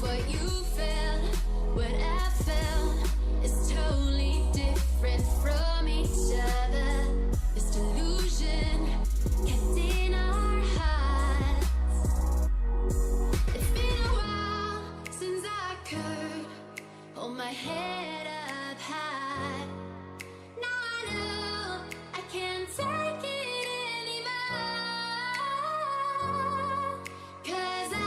what you felt, what I felt is totally different from each other. This delusion kept in our hearts. It's been a while since I could hold my head up high. Now I know I can't take it anymore. 'Cause I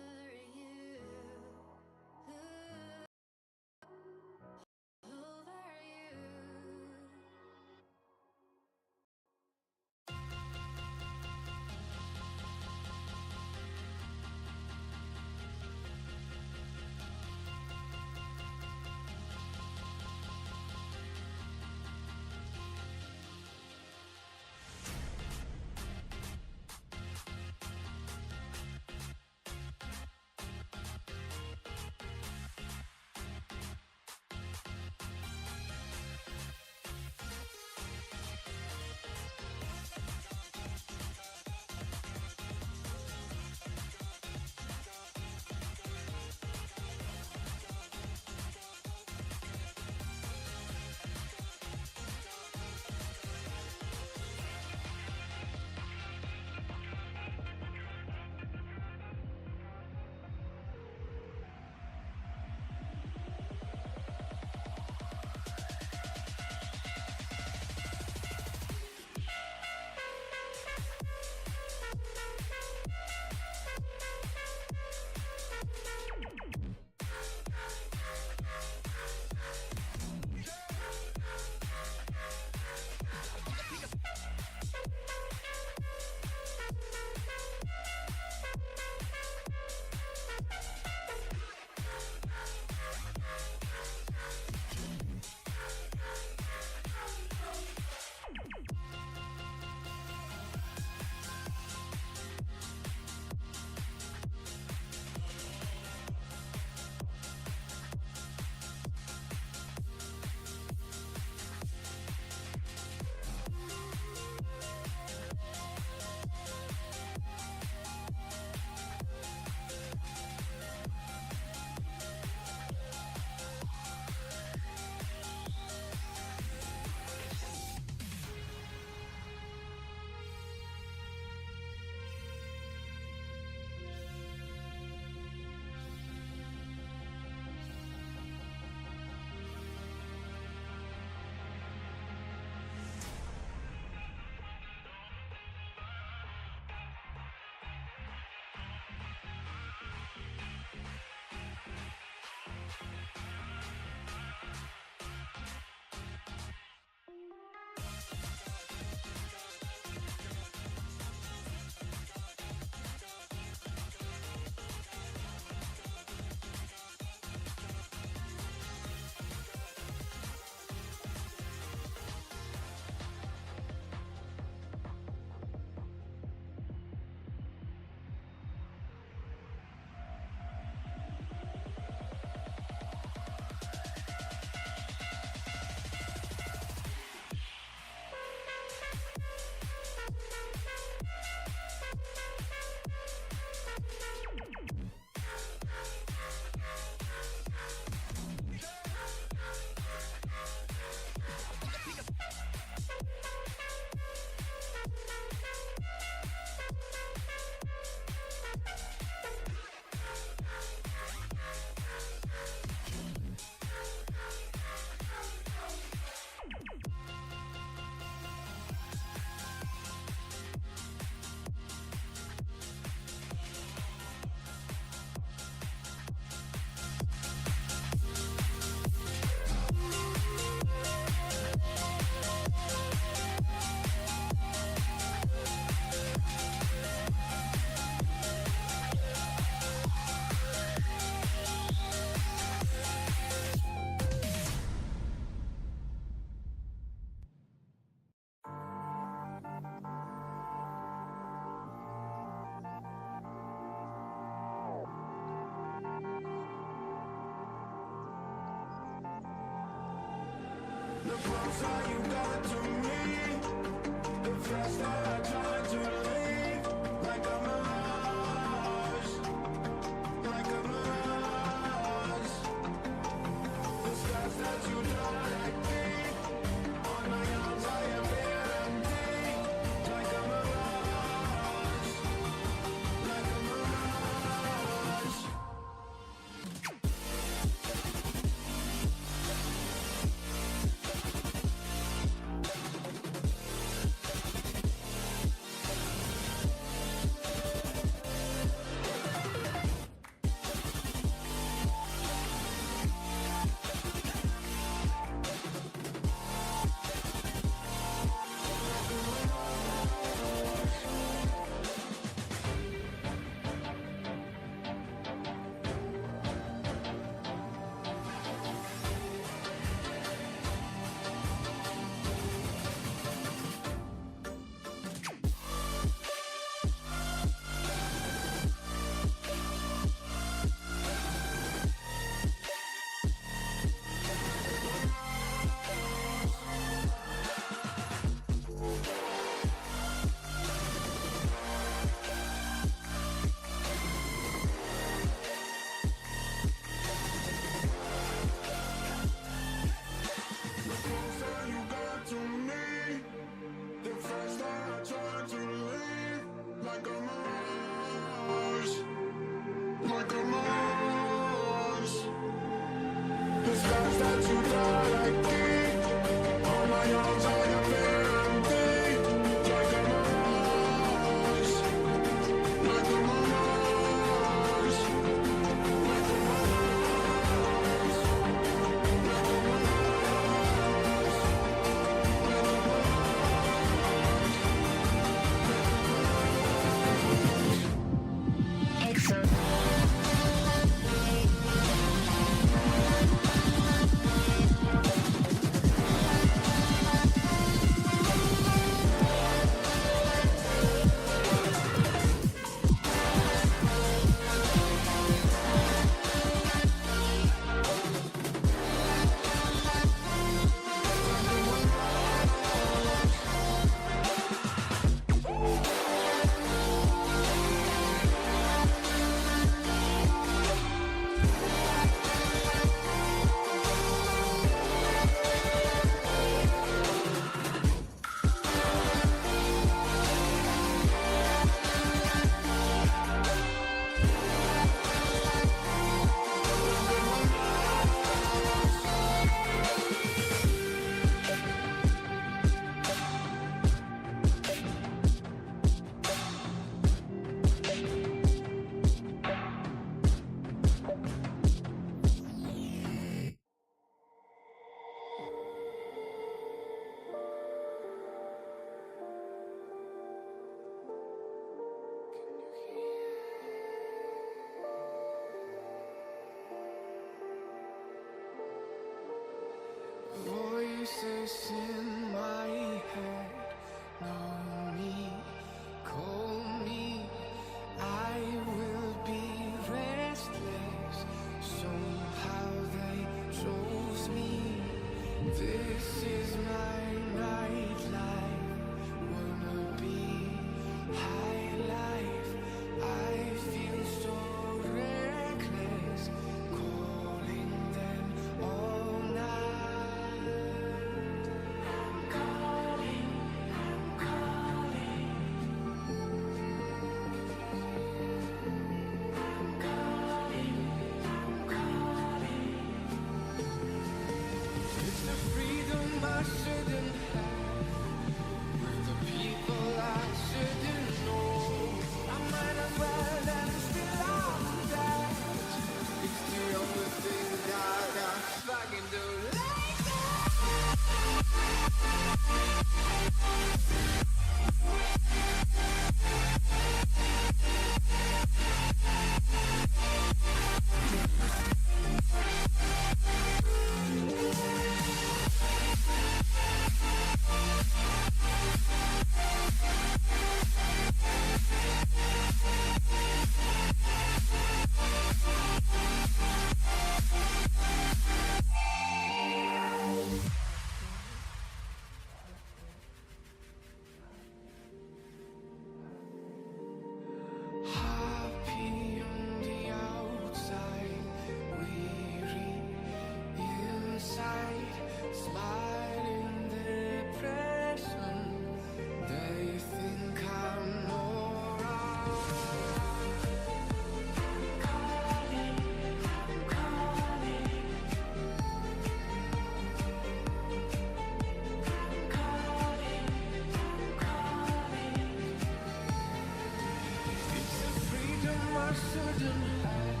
shouldn't have,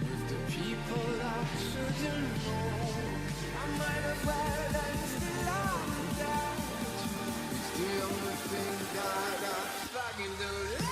with the people I shouldn't know. I might as well learn to love that. It's the only thing that I fucking do.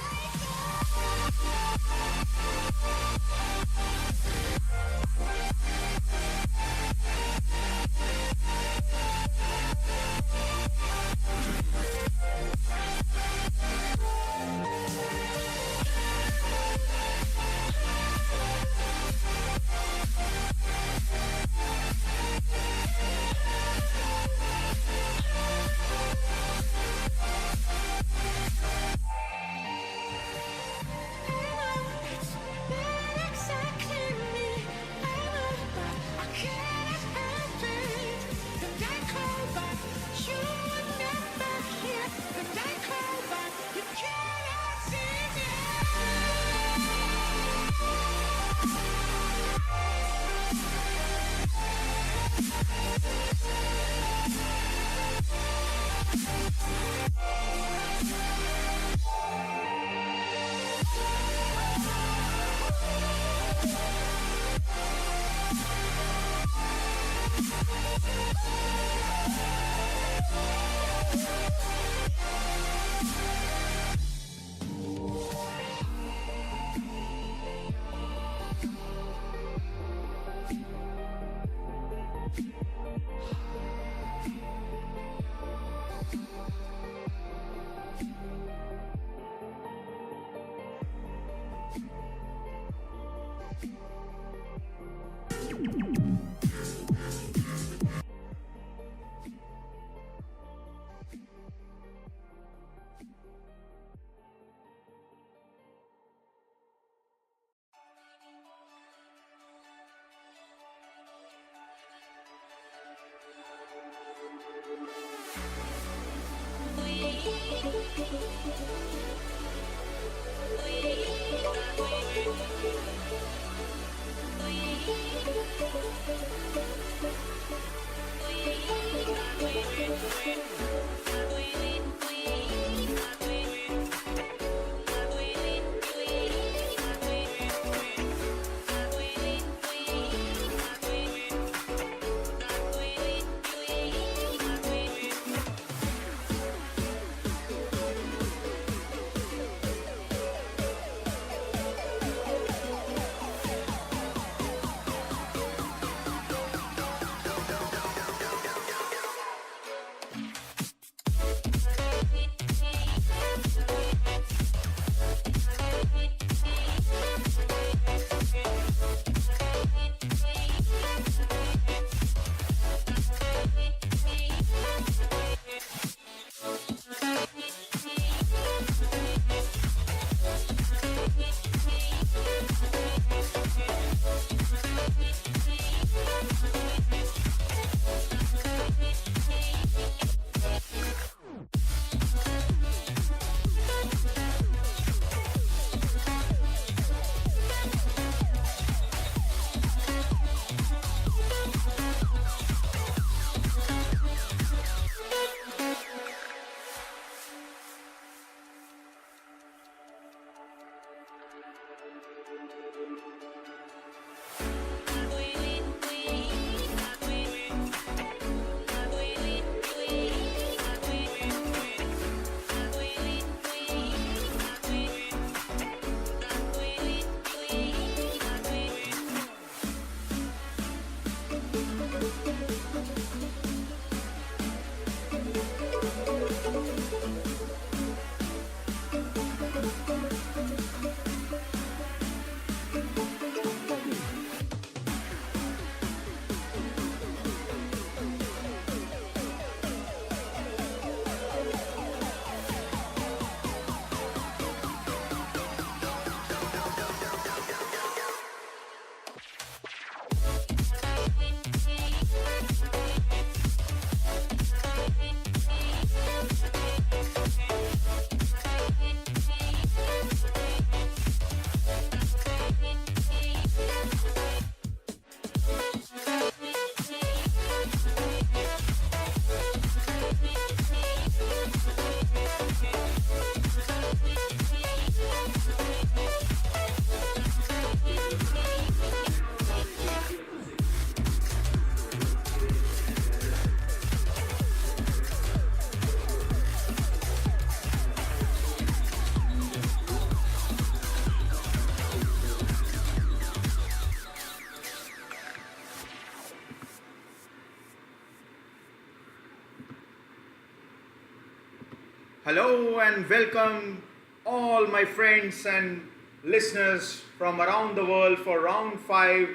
Hello and welcome all my friends and listeners from around the world for round 5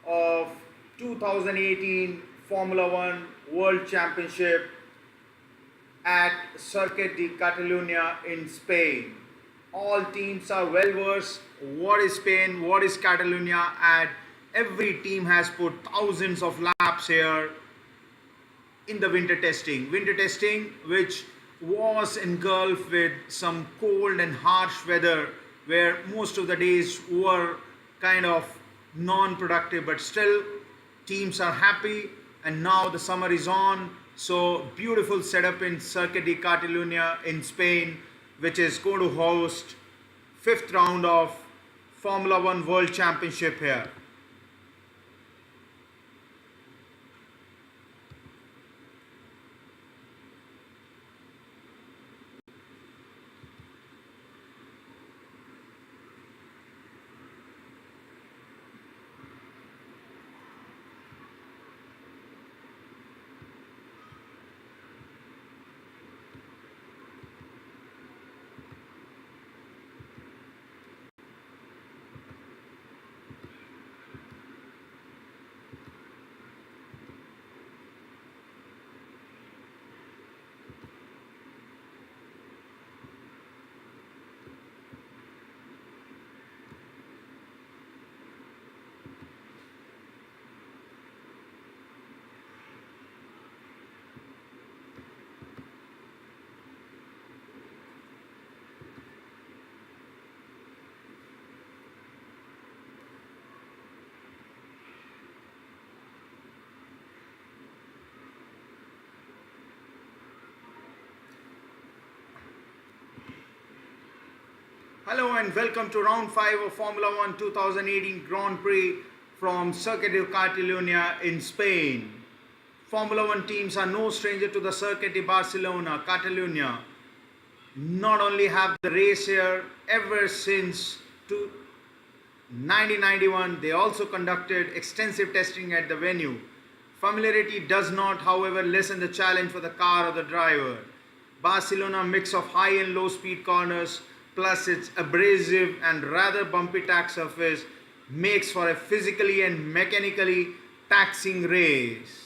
of 2018 Formula 1 World Championship at Circuit de Catalunya in Spain. All teams are well versed what is Spain, what is Catalunya, and every team has put thousands of laps here in the winter testing. Winter testing, which was engulfed with some cold and harsh weather, where most of the days were kind of non-productive, but still teams are happy. And now the summer is on, so beautiful setup in Circuit de Catalunya in Spain, which is going to host fifth round of Formula 1 World Championship here. Hello and welcome to round 5 of Formula 1 2018 Grand Prix from Circuit de Catalunya in Spain. Formula 1 teams are no stranger to the Circuit de Barcelona-Catalunya. Not only have the race here ever since 1991, they also conducted extensive testing at the venue. Familiarity does not, however, lessen the challenge for the car or the driver. Barcelona mix of high and low speed corners plus its abrasive and rather bumpy track surface makes for a physically and mechanically taxing race.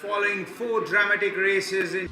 Following 4 dramatic races in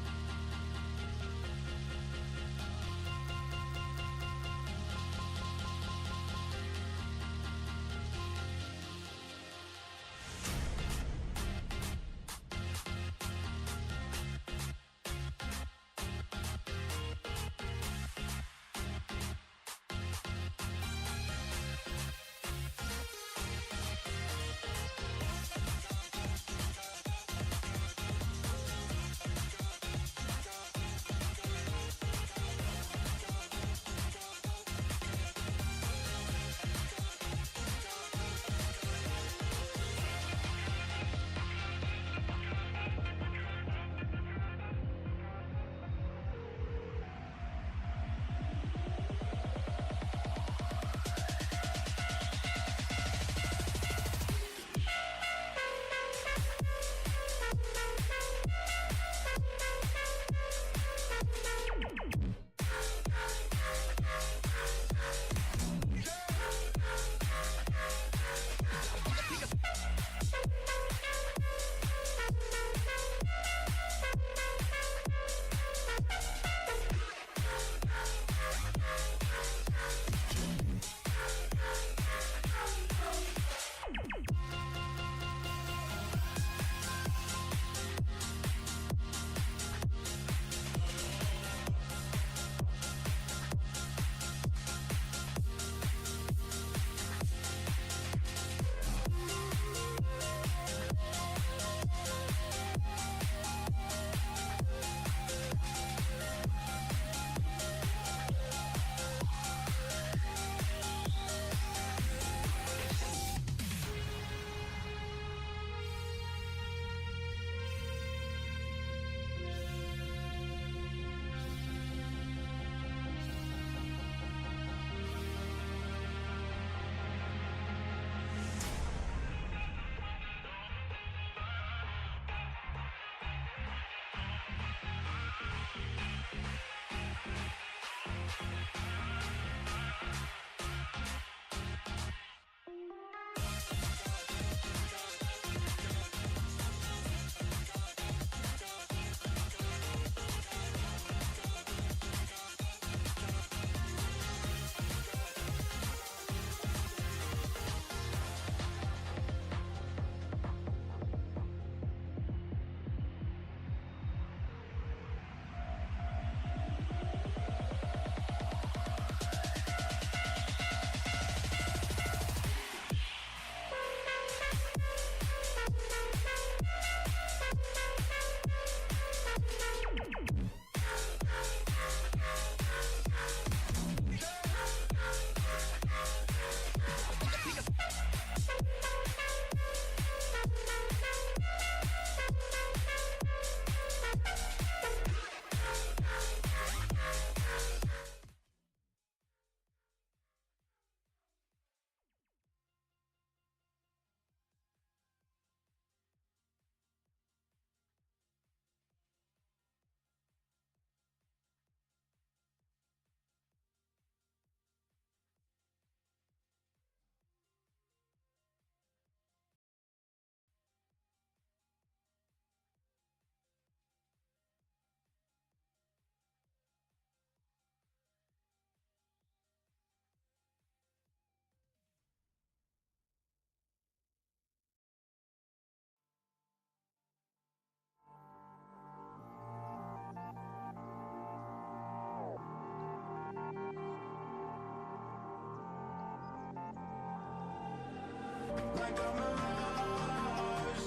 like a mirage,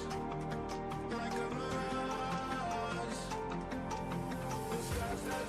like a mirage. The scars that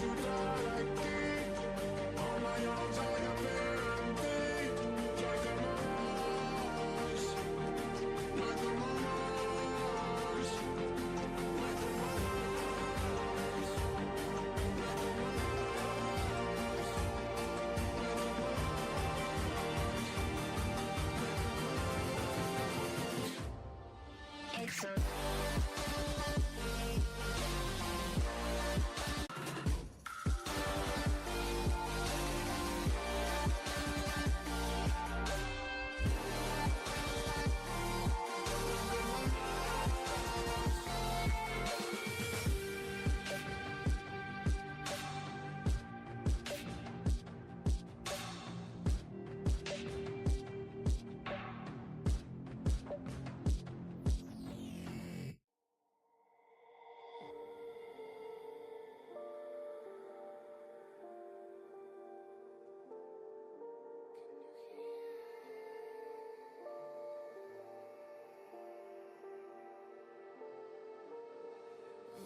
you draw like me, on my arms I appear empty, like a mirage, like a mirage.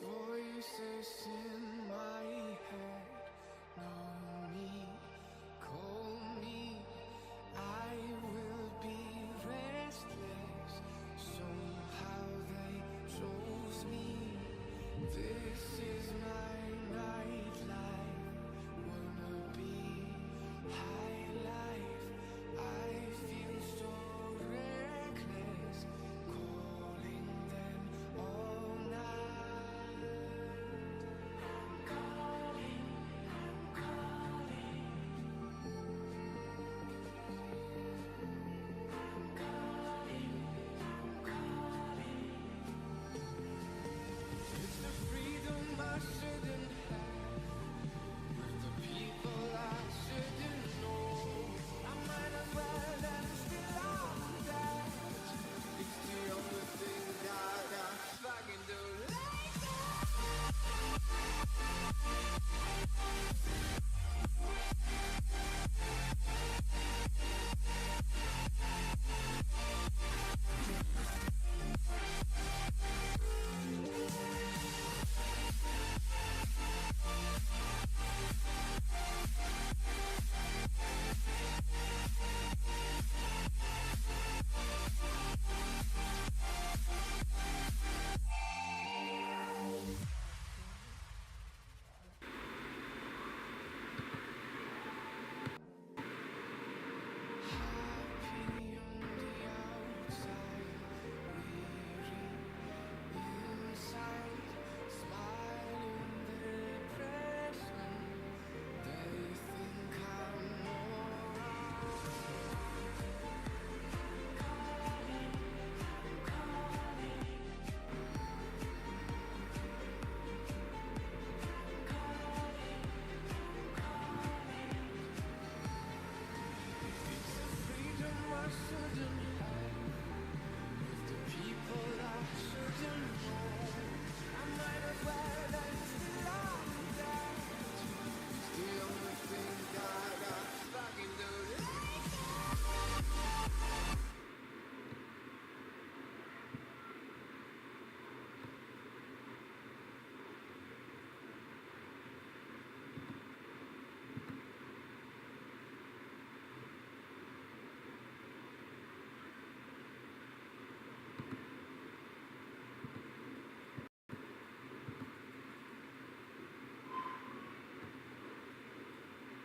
Voices in my head, know me, call me, I will be restless, somehow they chose me, this is my nightlife, wanna be high life, I feel so reckless, calling them all night.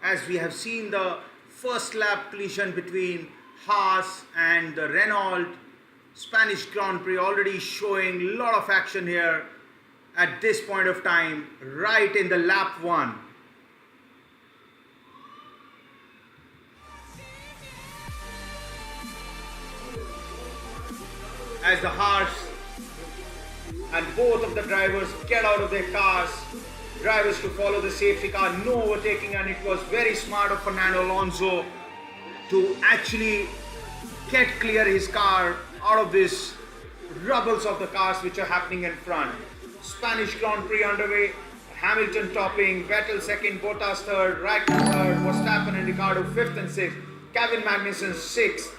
as we have seen the first lap collision between Haas and the Renault. Spanish Grand Prix already showing a lot of action here at this point of time, right in the lap 1. As the Haas and both of the drivers get out of their cars, drivers to follow the safety car, no overtaking, and it was very smart of Fernando Alonso to actually get clear his car out of this rubbles of the cars which are happening in front. Spanish Grand Prix underway, Hamilton topping, Vettel second, Bottas third, Raikkonen third, Verstappen and Ricciardo 5th and 6th, Kevin Magnussen 6th,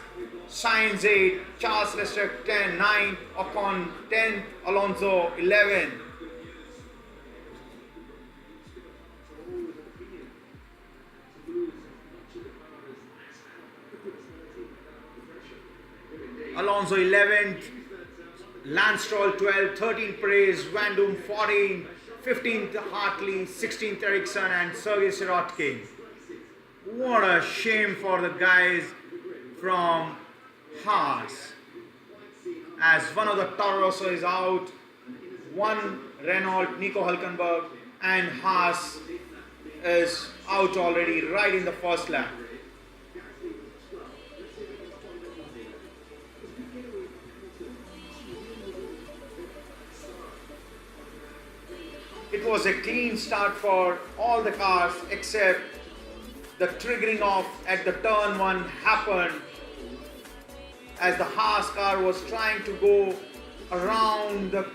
Sainz 8, Charles Leclerc 10, 9, Ocon 10, Alonso 11. Alonso 11th, Lance Stroll 12th, 13th Perez, Van Doom 14th, 15th Hartley, 16th Ericsson and Sergei Sirotkin. What a shame for the guys from Haas, as one of the Toro Rosso is out, one Renault, Nico Hülkenberg, and Haas is out already right in the first lap. It was a clean start for all the cars except the triggering off at the turn 1 happened as the Haas car was trying to go around the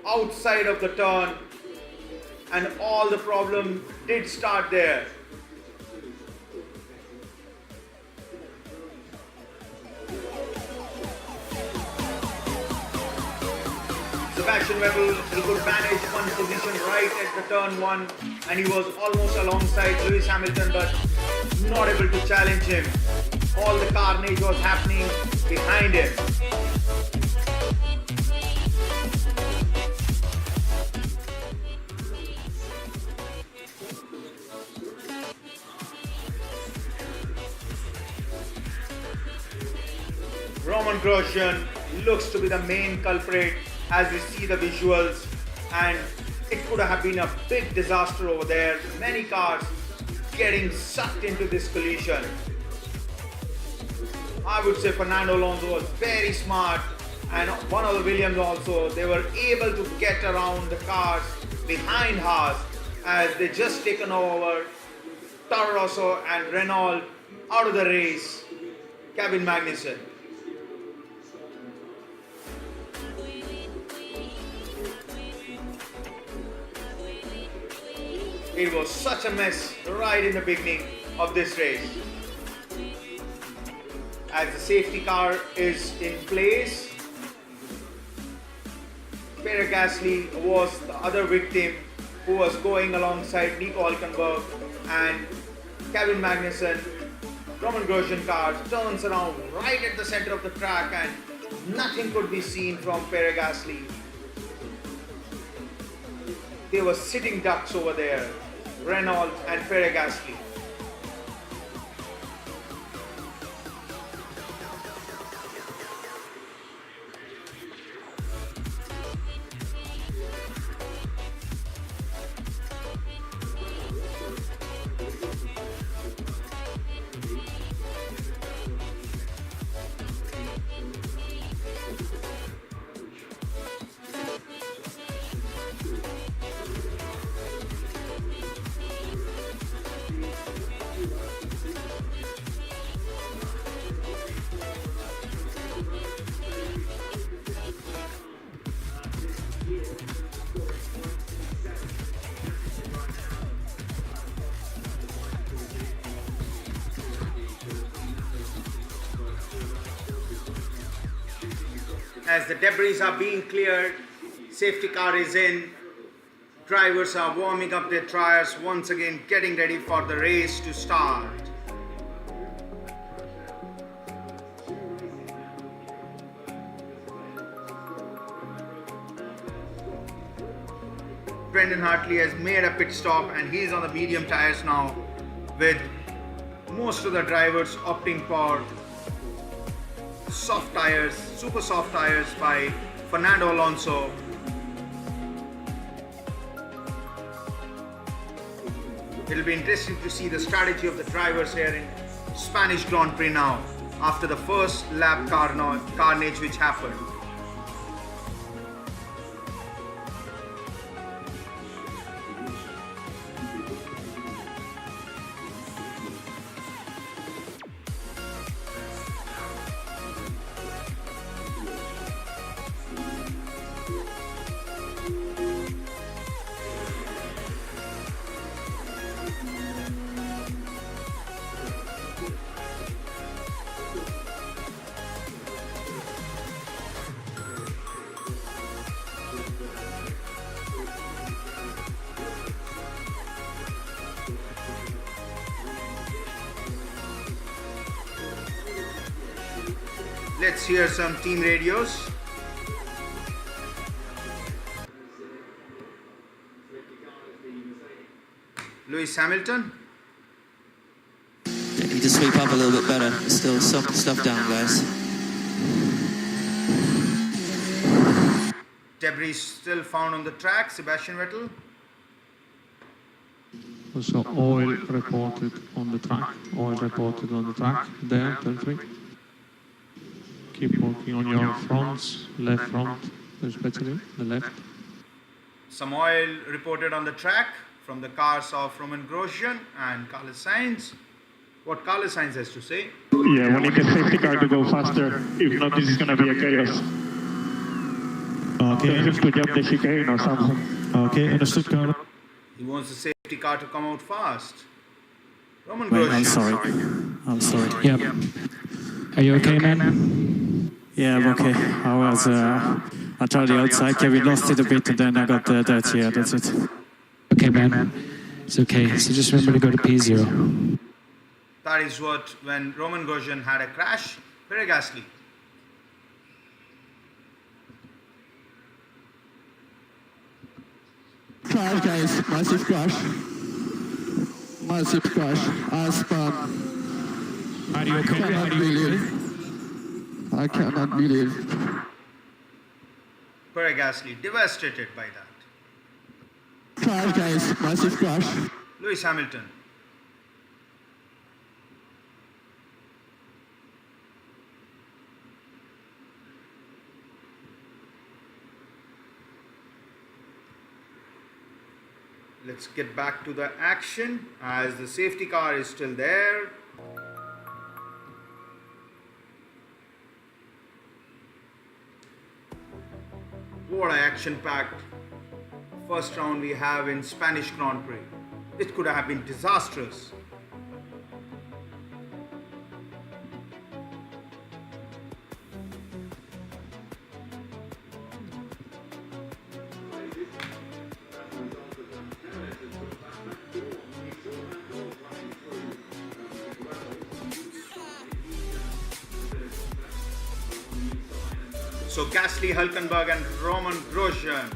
outside of the turn, and all the problem did start there. Sebastian Vettel, he could manage one position right at the turn 1 and he was almost alongside Lewis Hamilton but not able to challenge him. All the carnage was happening behind him. Roman Grosjean looks to be the main culprit as we see the visuals, and it could have been a big disaster over there. Many cars getting sucked into this collision. I would say Fernando Alonso was very smart, and one of the Williams also, they were able to get around the cars behind Haas as they just taken over Toro Rosso and Renault out of the race. Kevin Magnussen. It was such a mess right in the beginning of this race. As the safety car is in place, Pierre Gasly was the other victim who was going alongside Nico Hülkenberg, and Kevin Magnussen, Roman Grosjean car turns around right at the center of the track and nothing could be seen from Pierre Gasly. They were sitting ducks over there, Renault and Pierre Gasly. As the debris are being cleared, safety car is in, drivers are warming up their tires, once again getting ready for the race to start. Brendan Hartley has made a pit stop and he's on the medium tires now, with most of the drivers opting for soft tires, super soft tires by Fernando Alonso. It'll be interesting to see the strategy of the drivers here in Spanish Grand Prix now, after the first lap carnage which happened. Let's hear some team radios. Lewis Hamilton. They need to sweep up a little bit better. There's still some stuff down, guys. Debris still found on the track. Sebastian Vettel. Also oil reported on the track. Oil reported on the track. There, turn 3. Keep working on your fronts, left front, especially the left. Some oil reported on the track from the cars of Roman Grosjean and Carlos Sainz. What Carlos Sainz has to say? Yeah, we need the safety car to go faster. If not, this is going to be a chaos. Okay. They have to jump the chicane or something. Okay, understood, Carlo. He wants the safety car to come out fast. Roman Wait, Grosjean. I'm sorry. Yeah. Are you okay, man? Yeah, I'm okay. I tried the outside, yeah, we lost it a bit, and then I got that, yeah, that's it. Okay, man. It's okay. So just remember to go to P0. That is what when Roman Grosjean had a crash. Very Gasly. Crash, guys, massive crash. Massive crash. Are you okay? Are you okay? I cannot believe. Very Gasly devastated by that. Crash, guys, massive crash. Lewis Hamilton. Let's get back to the action as the safety car is still there. What an action-packed first round we have in Spanish Grand Prix. It could have been disastrous. So Gasly, Hülkenberg and Roman Grosjean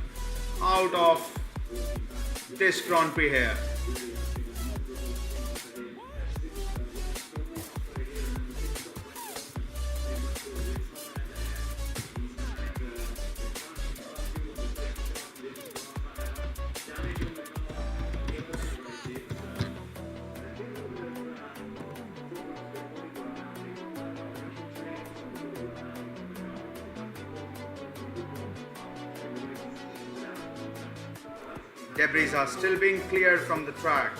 out of this Grand Prix here. Debris are still being cleared from the track.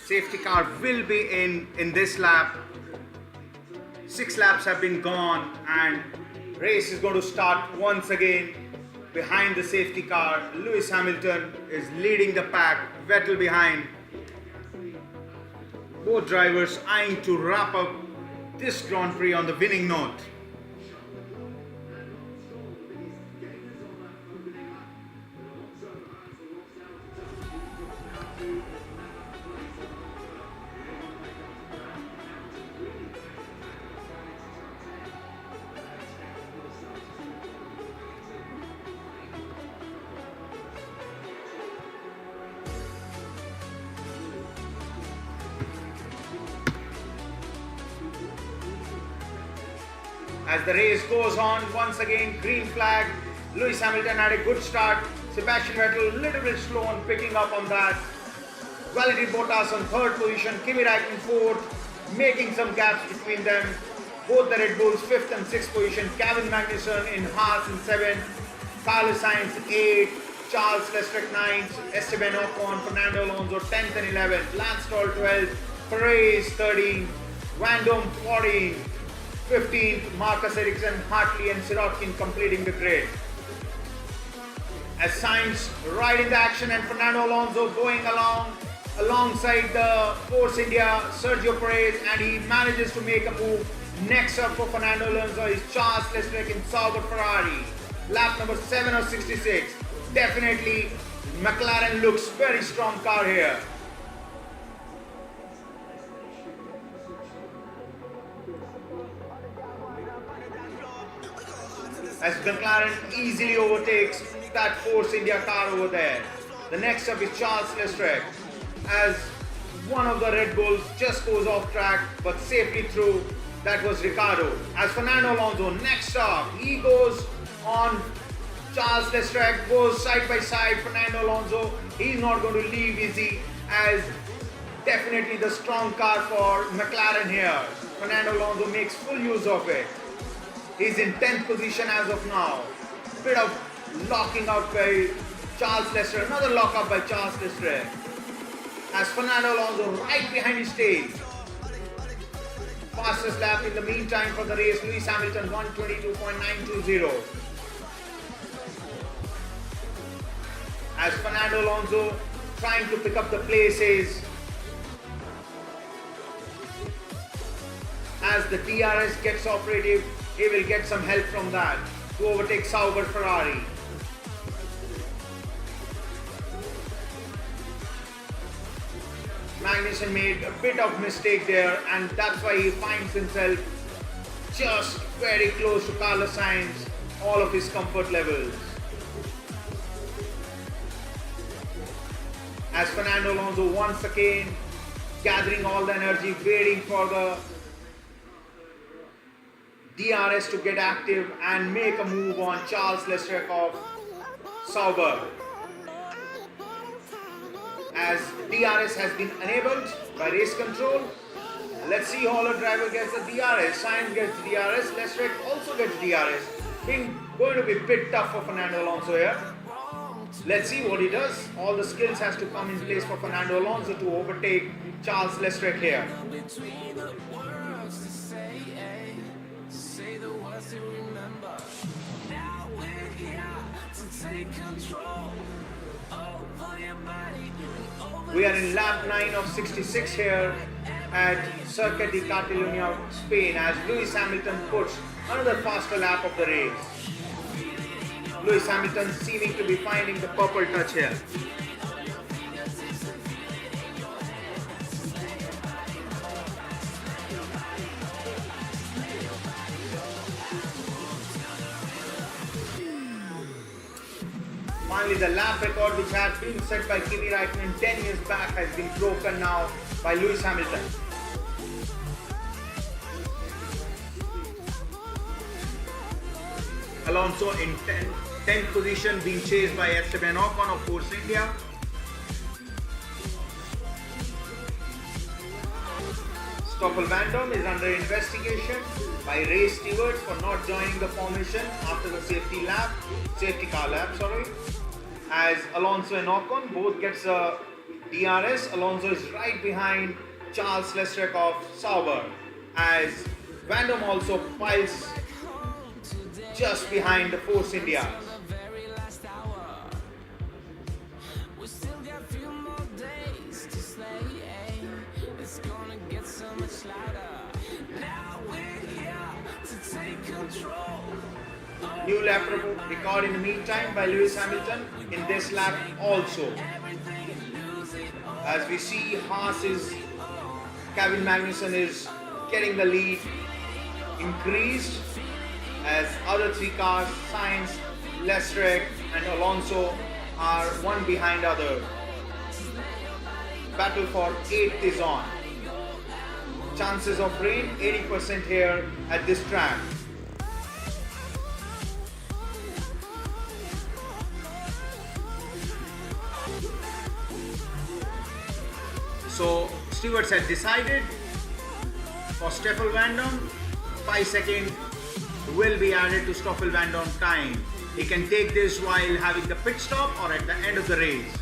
Safety car will be in this lap. 6 laps have been gone and race is going to start once again. Behind the safety car, Lewis Hamilton is leading the pack, Vettel behind. Both drivers eyeing to wrap up this Grand Prix on the winning note. As the race goes on, once again, green flag. Lewis Hamilton had a good start. Sebastian Vettel a little bit slow on picking up on that. Valtteri Bottas on 3rd position. Kimi Räikkönen 4th, making some gaps between them. Both the Red Bulls 5th and 6th position. Kevin Magnussen in Haas in 7th. Carlos Sainz 8th. Charles Leclerc 9th. Esteban Ocon, Fernando Alonso 10th and 11th. Lance Stroll 12th. Perez 13th. Van Dam 14th. 15th, Marcus Ericsson, Hartley and Sirotkin completing the grid. As Sainz right in the action and Fernando Alonso going alongside the Force India, Sergio Perez, and he manages to make a move. Next up for Fernando Alonso is Charles Leclerc in Sauber Ferrari. Lap number 7 of 66. Definitely McLaren looks very strong car here. As McLaren easily overtakes that Force India car over there. The next up is Charles Leclerc, as one of the Red Bulls just goes off track but safely through. That was Ricciardo. As Fernando Alonso next up, he goes on Charles Leclerc, goes side by side. Fernando Alonso, he's not going to leave easy, as definitely the strong car for McLaren here. Fernando Alonso makes full use of it. He's in 10th position as of now. Bit of locking out by Charles Leclerc. Another lock up by Charles Leclerc. As Fernando Alonso right behind his tail. Fastest lap in the meantime for the race, Lewis Hamilton 122.920. As Fernando Alonso trying to pick up the places. As the DRS gets operative, he will get some help from that to overtake Sauber Ferrari. Magnussen made a bit of mistake there, and that's why he finds himself just very close to Carlos Sainz, all of his comfort levels. As Fernando Alonso once again gathering all the energy, waiting for the DRS to get active and make a move on Charles Leclerc of Sauber. As DRS has been enabled by race control, let's see how the driver gets the DRS. Sainz gets DRS, Leclerc also gets DRS. Going to be a bit tough for Fernando Alonso here. Let's see what he does. All the skills has to come in place for Fernando Alonso to overtake Charles Leclerc here. We are in lap 9 of 66 here at Circuit de Catalunya, Spain, as Lewis Hamilton puts another faster lap of the race. Lewis Hamilton seeming to be finding the purple touch here. Finally, the lap record which had been set by Kimi Räikkönen 10 years back has been broken now by Lewis Hamilton. Alonso in 10th position, being chased by Esteban Ocon of Force India. Stoffel Van Dam is under investigation by race stewards for not joining the formation after the safety car lap, as Alonso and Ocon both gets a DRS, Alonso is right behind Charles Leclerc of Sauber, as Van Dam also piles just behind the Force India. New lap record in the meantime by Lewis Hamilton in this lap also. As we see, Kevin Magnussen is getting the lead increased, as other three cars, Sainz, Leclerc and Alonso, are one behind other. Battle for 8th is on. Chances of rain 80% here at this track. So stewards had decided for Stoffel Van Dam, 5 seconds will be added to Stoffel Van Dam time. He can take this while having the pit stop or at the end of the race.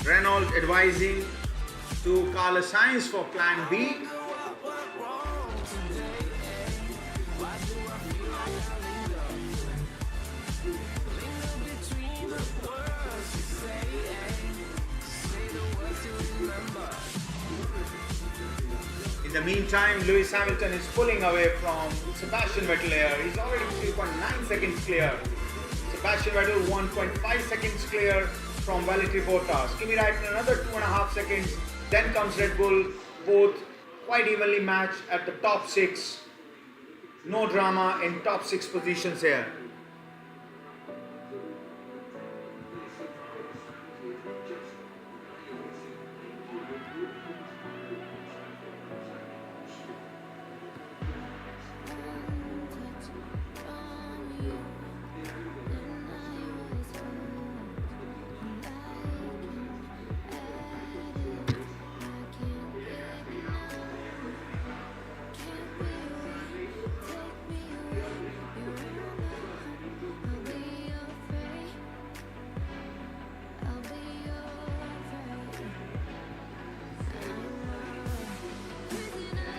Renault advising to Carlos Sainz for plan B. In the meantime, Lewis Hamilton is pulling away from Sebastian Vettel here. He's already 3.9 seconds clear. Sebastian Vettel 1.5 seconds clear from Valtteri Bottas. EMIRATES another 2.5 seconds. Then comes Red Bull, both quite evenly matched at the top 6. No drama in top 6 positions here.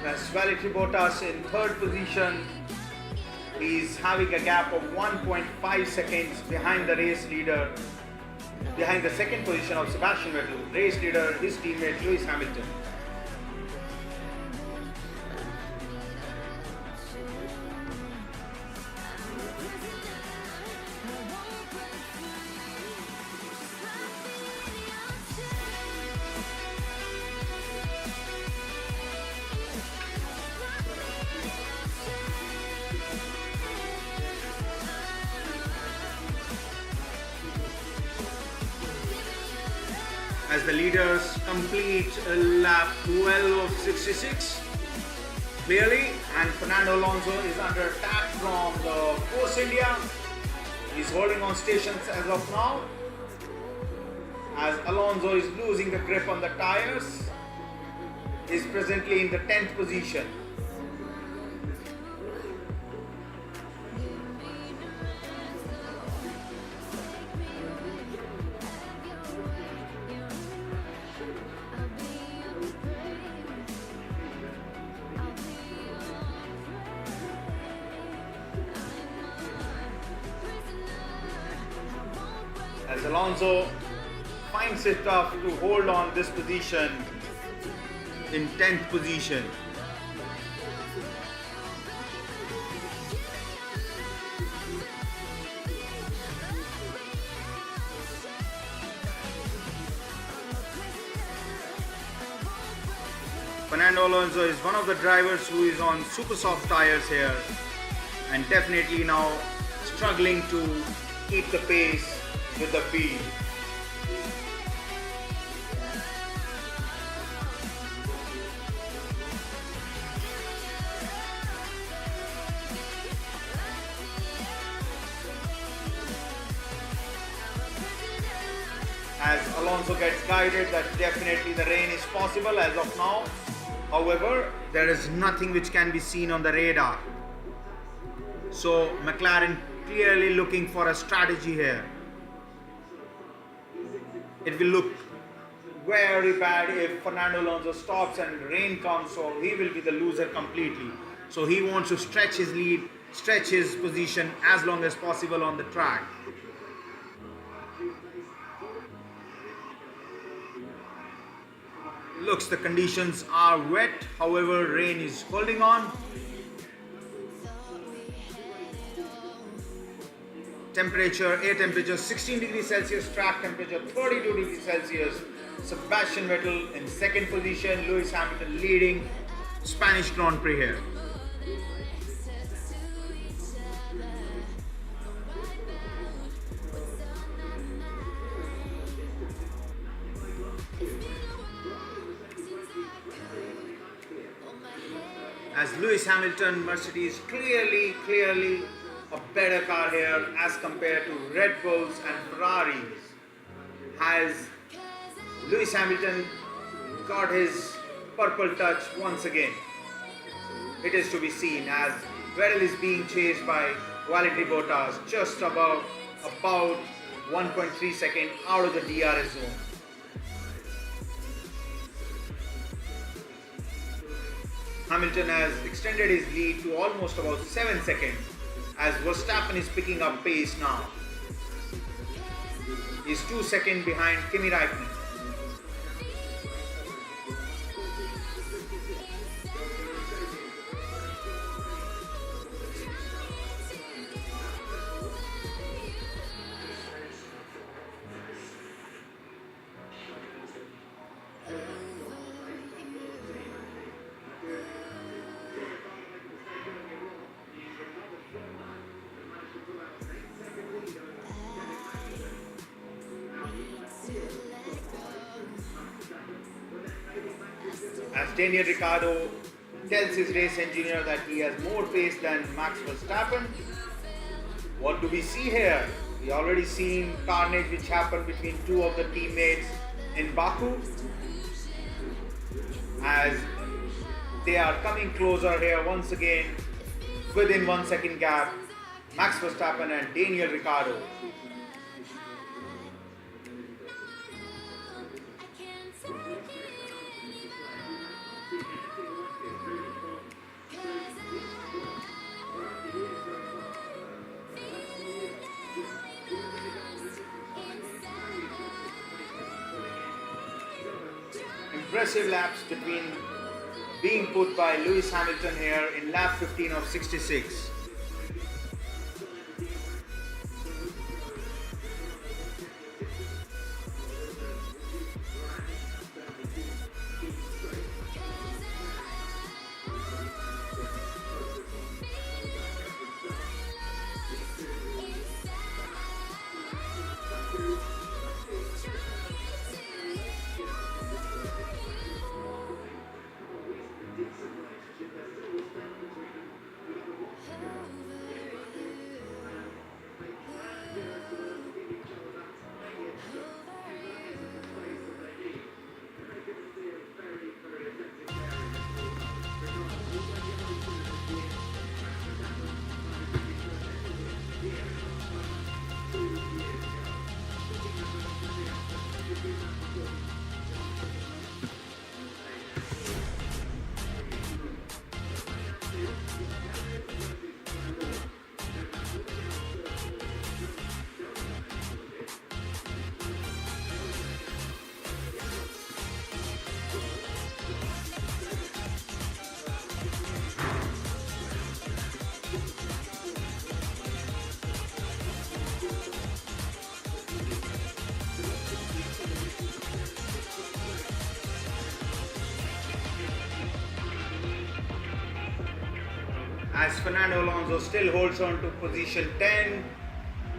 As Valtteri Bottas in 3rd position, he's having a gap of 1.5 seconds behind the race leader, behind the 2nd position of Sebastian Vettel, race leader, his teammate Lewis Hamilton. As the leaders complete lap 12 of 66 clearly, and Fernando Alonso is under attack from the Force India. He's holding on stations as of now, as Alonso is losing the grip on the tires. He's presently in the 10th position. As Alonso finds it tough to hold on this position in 10th position. Fernando Alonso is one of the drivers who is on super soft tires here, and definitely now struggling to keep the pace with the field. As Alonso gets guided that definitely the rain is possible as of now. However, there is nothing which can be seen on the radar. So McLaren clearly looking for a strategy here. It will look very bad if Fernando Alonso stops and rain comes, so he will be the loser completely. So he wants to stretch his lead, stretch his position as long as possible on the track. Looks the conditions are wet, however rain is holding on. Temperature, air temperature 16 degrees Celsius, track temperature 32 degrees Celsius. Sebastian Vettel in second position, Lewis Hamilton leading Spanish Grand Prix here. As Lewis Hamilton, Mercedes clearly a better car here as compared to Red Bulls and Ferraris. Has Lewis Hamilton got his purple touch once again? It is to be seen as Vettel is being chased by Valtteri Bottas just about 1.3 seconds out of the DRS zone. Hamilton has extended his lead to almost about 7 seconds as Verstappen is picking up pace now. He's 2 seconds behind Kimi Räikkönen. As Daniel Ricciardo tells his race engineer that he has more pace than Max Verstappen. What do we see here? We already seen carnage which happened between two of the teammates in Baku. As they are coming closer here once again within 1 second gap, Max Verstappen and Daniel Ricciardo. Impressive laps being put by Lewis Hamilton here in lap 15 of 66. As Fernando Alonso still holds on to position 10,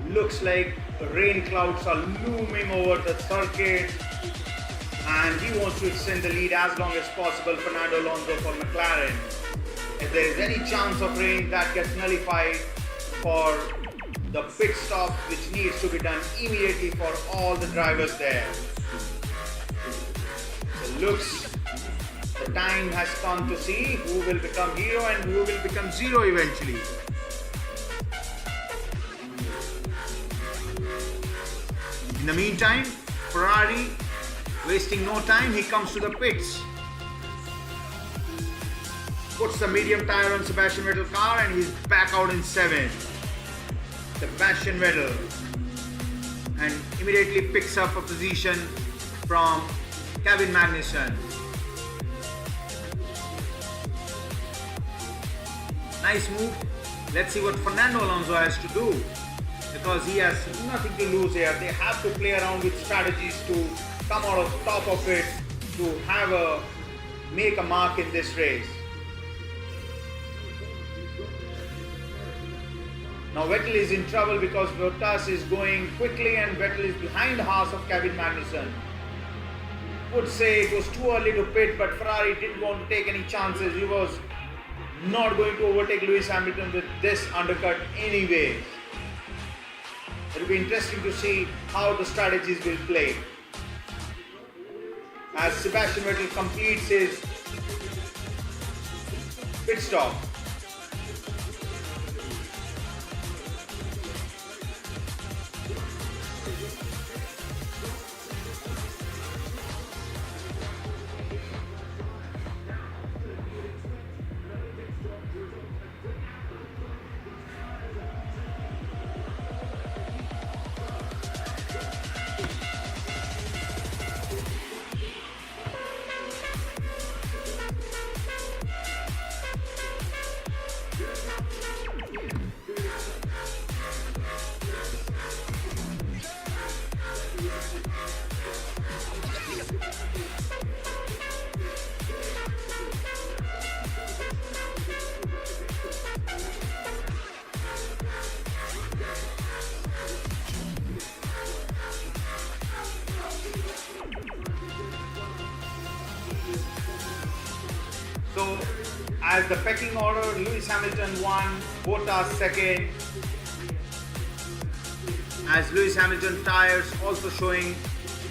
looks like rain clouds are looming over the circuit and he wants to extend the lead as long as possible. Fernando Alonso for McLaren. If there is any chance of rain, that gets nullified for the pit stop which needs to be done immediately for all the drivers there. So looks the time has come to see who will become hero and who will become zero eventually. In the meantime, Ferrari, wasting no time, he comes to the pits. Puts the medium tire on Sebastian Vettel's car and he's back out in 7th. Sebastian Vettel. And immediately picks up a position from Kevin Magnussen. Nice move. Let's see what Fernando Alonso has to do, because he has nothing to lose here. They have to play around with strategies to come out of top of it, to make a mark in this race. Now Vettel is in trouble because Bottas is going quickly and Vettel is behind the horse of Kevin Magnussen. Would say it was too early to pit, but Ferrari didn't want to take any chances. He was not going to overtake Lewis Hamilton with this undercut anyway. It will be interesting to see how the strategies will play. As Sebastian Vettel completes his pit stop. So, as the pecking order, Lewis Hamilton won, Bottas second. As Lewis Hamilton tires also showing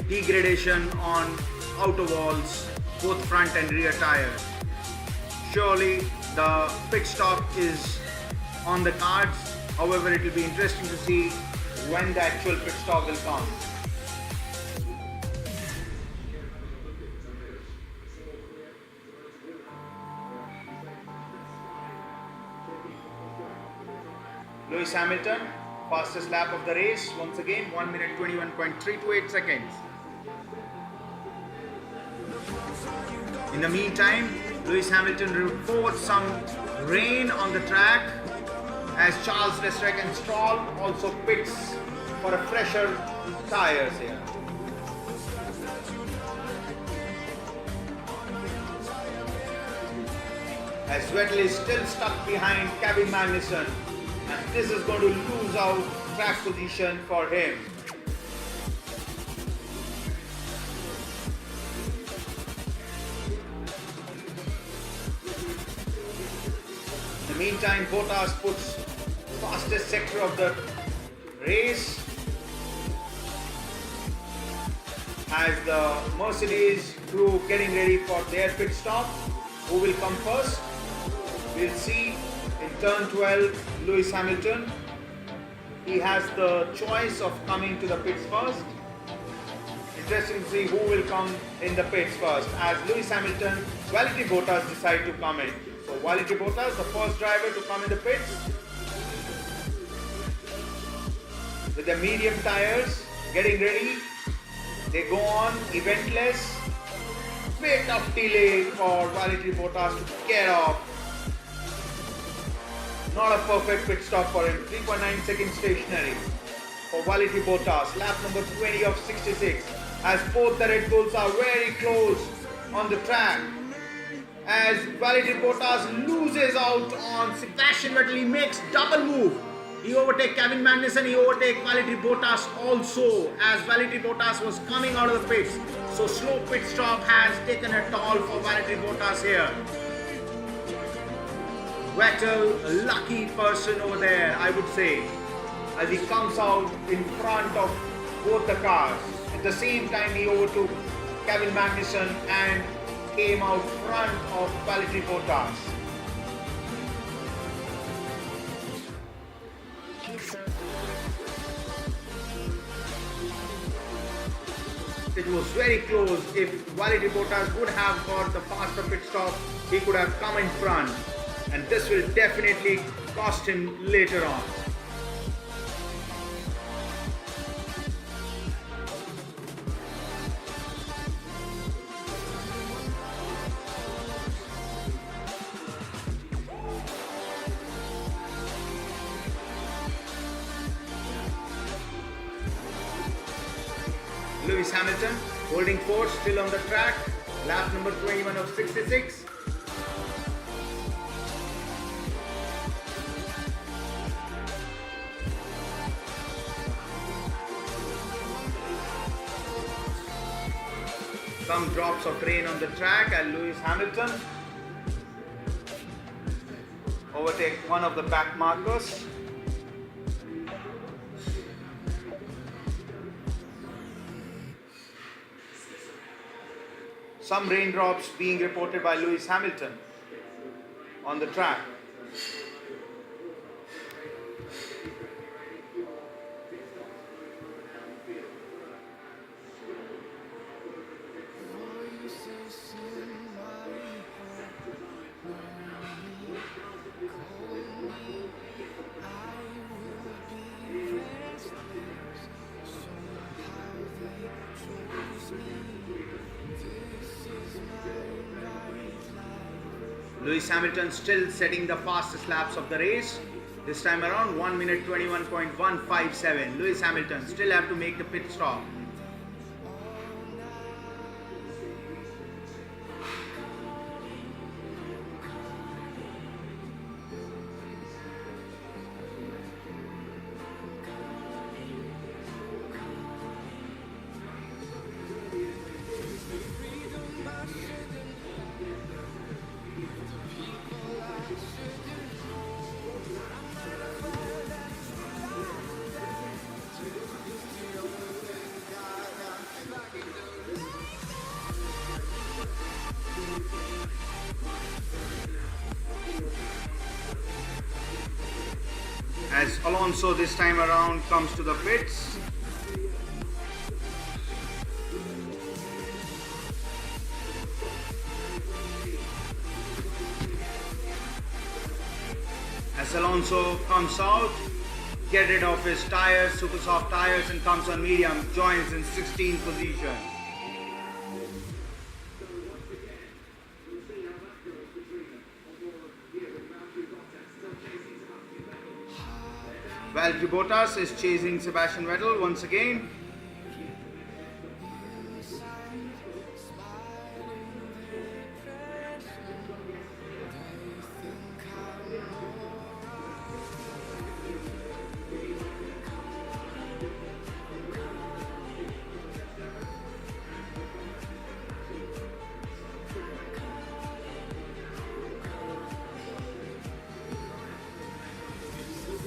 degradation on outer walls, both front and rear tires. Surely the pit stop is on the cards. However, it will be interesting to see when the actual pit stop will come. Lewis Hamilton, fastest lap of the race, once again 1 minute 21.328 seconds. In the meantime, Lewis Hamilton reports some rain on the track as Charles Leclerc and Stroll also pits for a fresher tires here. As Vettel is still stuck behind Kevin Magnussen, and this is going to lose out track position for him. In the meantime, Bottas puts fastest sector of the race as the Mercedes crew getting ready for their pit stop. Who will come first? We'll see. In turn 12, Lewis Hamilton. He has the choice of coming to the pits first. Interesting to see who will come in the pits first. As Lewis Hamilton, Valtteri Bottas decide to come in. So Valtteri Bottas, the first driver to come in the pits. With the medium tires, getting ready. They go on eventless. Bit of delay for Valtteri Bottas to get off. Not a perfect pit stop for him. 3.9 seconds stationary for Valtteri Bottas. Lap number 20 of 66. As both the Red Bulls are very close on the track. As Valtteri Bottas loses out on Sebastian Vettel, he makes double move. He overtakes Kevin Magnussen, he overtakes Valtteri Bottas also, as Valtteri Bottas was coming out of the pits. So slow pit stop has taken a toll for Valtteri Bottas here. Vettel, a lucky person over there, I would say, as he comes out in front of both the cars. At the same time, he overtook Kevin Magnussen and came out front of Valtteri Bottas. it was very close. If Valtteri Bottas would have got the faster pit stop, he could have come in front, and this will definitely cost him later on. Lewis Hamilton holding fourth, still on the track, lap number 21 of 66. Some drops of rain on the track, and Lewis Hamilton overtake one of the back markers. Some raindrops being reported by Lewis Hamilton on the track. Lewis Hamilton still setting the fastest laps of the race. This time around 1 minute 21.157. Lewis Hamilton still have to make the pit stop. As Alonso this time around comes to the pits. As Alonso comes out, get rid of his tires, super soft tires, and comes on medium, joins in 16th position. Valtteri Bottas is chasing Sebastian Vettel once again.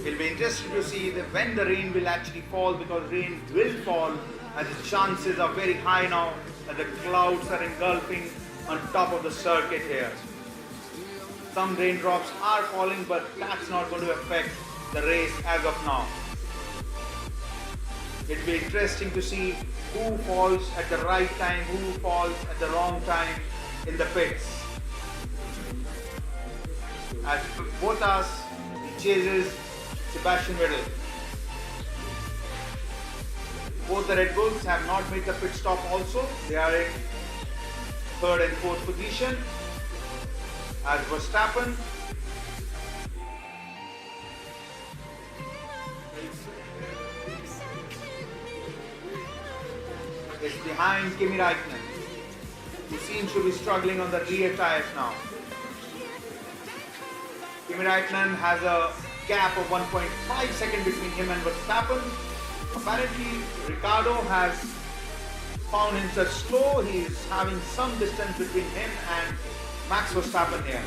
It'll be interesting to see that when the rain will actually fall, because rain will fall and the chances are very high now that the clouds are engulfing on top of the circuit here. Some raindrops are falling, but that's not going to affect the race as of now. It'll be interesting to see who falls at the right time, who falls at the wrong time in the pits. As Bottas, he chases Sebastian Vettel. Both the Red Bulls have not made the pit stop also. They are in third and fourth position. As Verstappen is behind Kimi Räikkönen, who seems to be struggling on the rear tires now. Kimi Räikkönen has a gap of 1.5 seconds between him and Verstappen. Apparently, Ricciardo has found himself slow. He is having some distance between him and Max Verstappen here.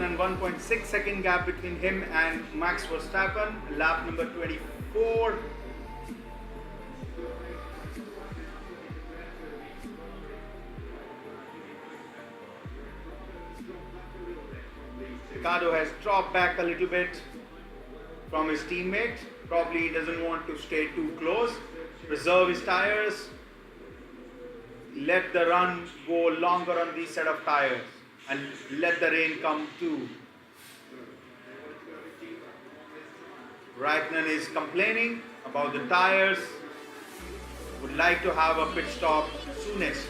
Raikkonen, 1.6 second gap between him and Max Verstappen, lap number 24. Ricciardo has dropped back a little bit from his teammate. Probably he doesn't want to stay too close. Preserve his tires. Let the run go longer on these set of tires and let the rain come too. Raikkonen is complaining about the tires. Would like to have a pit stop soonest.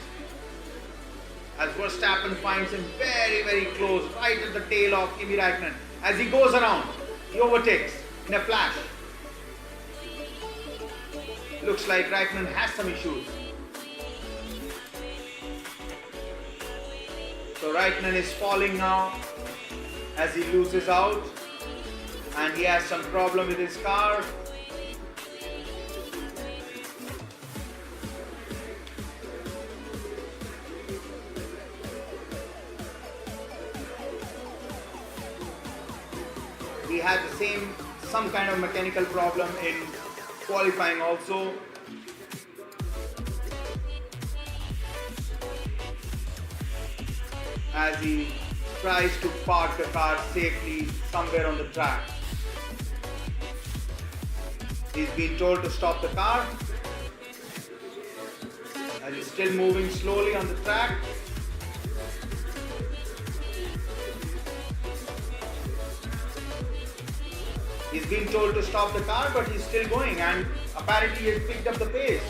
As Verstappen finds him very, very close, right at the tail of Kimi Raikkonen. As he goes around, he overtakes in a flash. Looks like Raikkonen has some issues. So Raikkonen is falling now as he loses out, and he has some problem with his car. He had some kind of mechanical problem in qualifying also. As he tries to park the car safely somewhere on the track. He's been told to stop the car. And he's still moving slowly on the track. He's been told to stop the car, but he's still going, and apparently he has picked up the pace.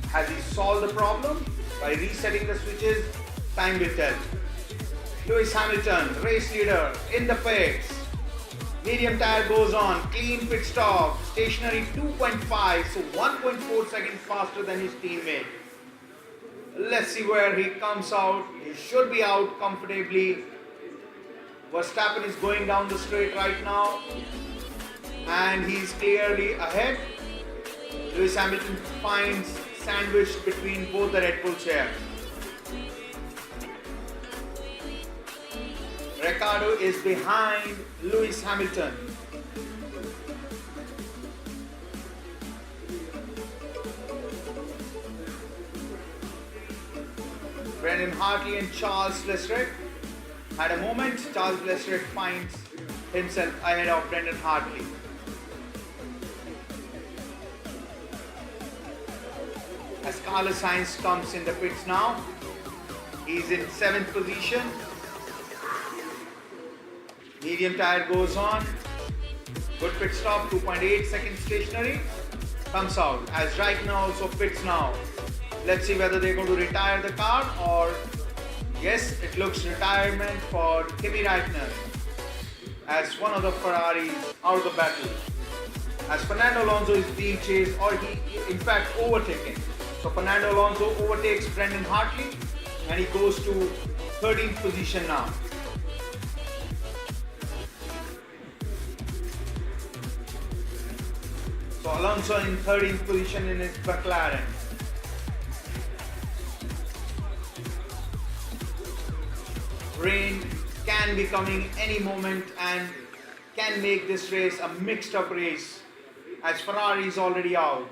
Has he solved the problem by resetting the switches? Time will tell. Lewis Hamilton, race leader, in the pits. Medium tire goes on, clean pit stop, stationary 2.5, so 1.4 seconds faster than his teammate. Let's see where he comes out. He should be out comfortably. Verstappen is going down the straight right now, and he's clearly ahead. Lewis Hamilton finds sandwiched between both the Red Bulls here. Ricciardo is behind Lewis Hamilton. Brendan Hartley and Charles Leclerc had a moment. Charles Leclerc finds himself ahead of Brendan Hartley. As Carlos Sainz comes in the pits now, he's in 7th position. Medium tire goes on. Good pit stop, 2.8 seconds stationary. Comes out as Raikkonen also pits now. Let's see whether they're going to retire the car or yes, it looks retirement for Kimi Raikkonen as one of the Ferraris out of the battle. As Fernando Alonso is being chased, or he in fact overtaken. So Fernando Alonso overtakes Brendan Hartley and he goes to 13th position now. So Alonso in 13th position in his McLaren. Rain can be coming any moment and can make this race a mixed up race as Ferrari is already out.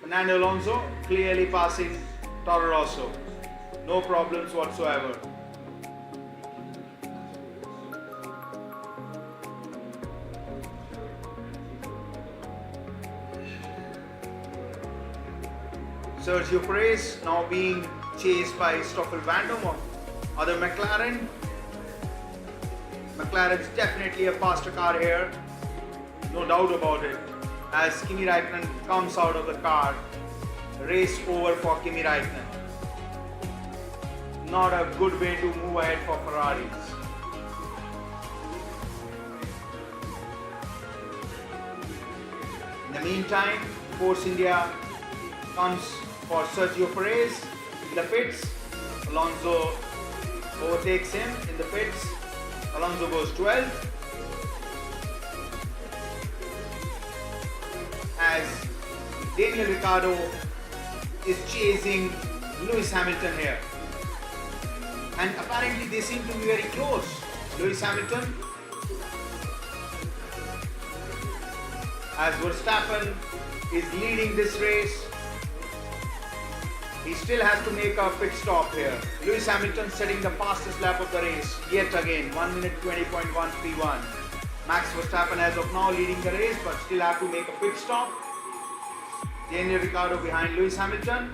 Fernando Alonso clearly passing Toro Rosso. No problems whatsoever. Sergio Perez now being chased by Stoffel Vandoorne of other McLaren. McLaren's definitely a faster car here, no doubt about it. As Kimi Raikkonen comes out of the car, race over for Kimi Raikkonen. Not a good way to move ahead for Ferraris. In the meantime, Force India comes for Sergio Perez in the pits. Alonso overtakes him in the pits. Alonso goes 12th. As Daniel Ricciardo is chasing Lewis Hamilton here. And apparently they seem to be very close. Lewis Hamilton, as Verstappen is leading this race, he still has to make a pit stop here. Lewis Hamilton setting the fastest lap of the race yet again, 1 minute 20.131. Max Verstappen as of now leading the race, but still have to make a pit stop. Daniel Ricciardo behind Lewis Hamilton.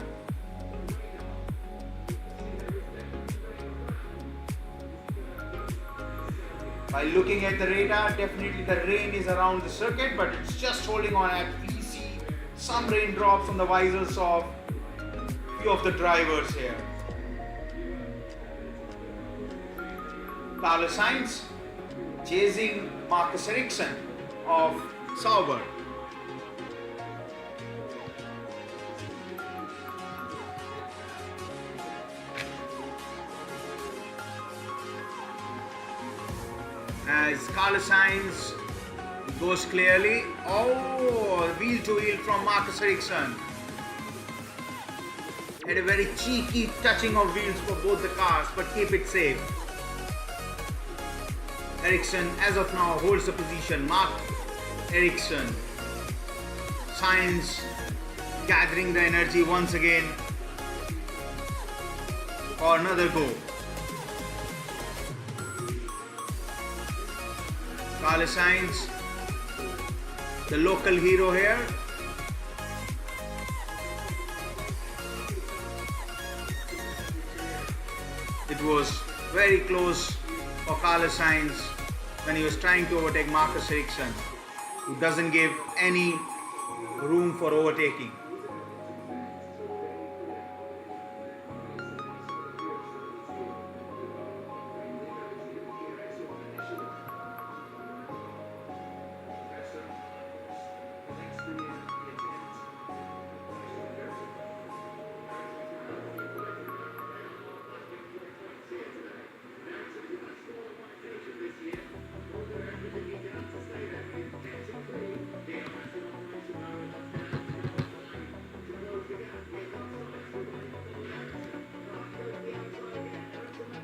By looking at the radar, definitely the rain is around the circuit, but it's just holding on. We see some raindrops on the visors of few of the drivers here. Carlos Sainz chasing Marcus Ericsson of Sauber. As Carlos Sainz goes clearly. Oh, wheel to wheel from Marcus Ericsson. Had a very cheeky touching of wheels for both the cars, but keep it safe. Ericsson as of now holds the position. Mark Ericsson. Sainz gathering the energy once again for another go. Carlos Sainz, the local hero here. It was very close for Carlos Sainz when he was trying to overtake Marcus Ericsson, who doesn't give any room for overtaking.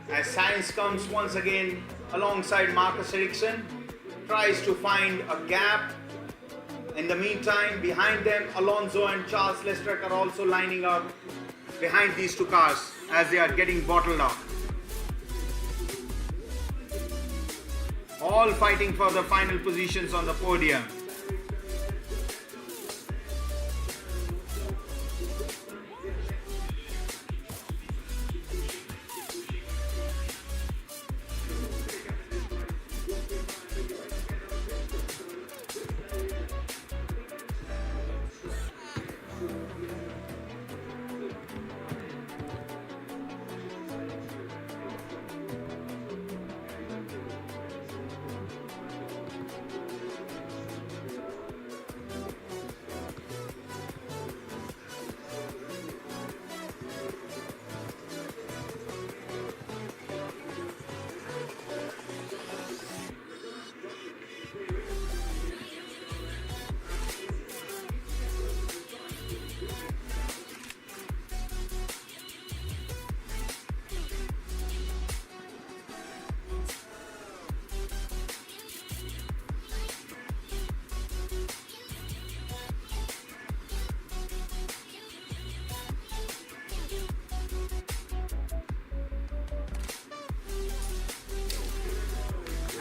As Sainz comes once again alongside Marcus Ericsson, tries to find a gap. In the meantime, behind them, Alonso and Charles Leclerc are also lining up behind these two cars as they are getting bottled up. All fighting for the final positions on the podium.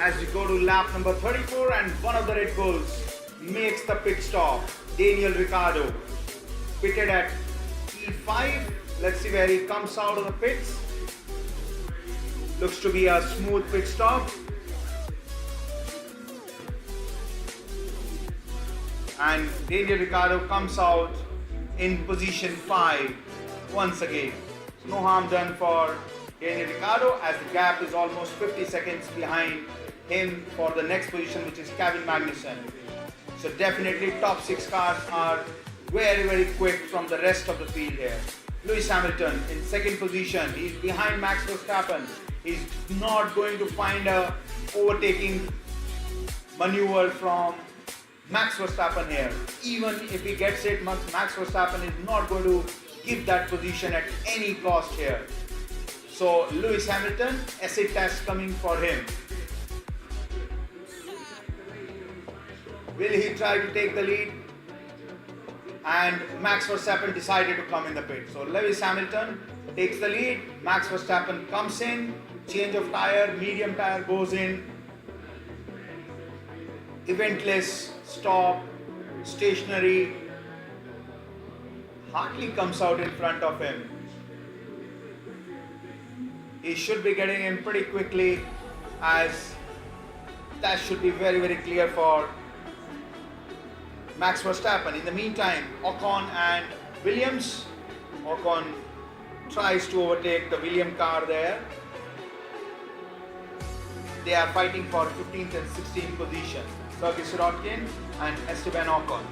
As we go to lap number 34 and one of the Red Bulls makes the pit stop. Daniel Ricciardo pitted at P5. Let's see where he comes out of the pits. Looks to be a smooth pit stop. And Daniel Ricciardo comes out in position 5 once again. So no harm done for Daniel Ricciardo, as the gap is almost 50 seconds behind him for the next position, which is Kevin Magnussen. So definitely top 6 cars are very quick from the rest of the field here. Lewis Hamilton in second position. He's behind Max Verstappen. He's not going to find a overtaking maneuver from Max Verstappen here. Even if he gets it, Max Verstappen is not going to give that position at any cost here. So Lewis Hamilton, acid test coming for him. Will he try to take the lead? And Max Verstappen decided to come in the pit. So Lewis Hamilton takes the lead, Max Verstappen comes in, change of tire, medium tire goes in, eventless, stop, stationary, hardly comes out in front of him. He should be getting in pretty quickly, as that should be very, very clear for Max Verstappen. In the meantime, Ocon and Williams. Ocon tries to overtake the Williams car there. They are fighting for 15th and 16th position. Sergei Sirotkin and Esteban Ocon.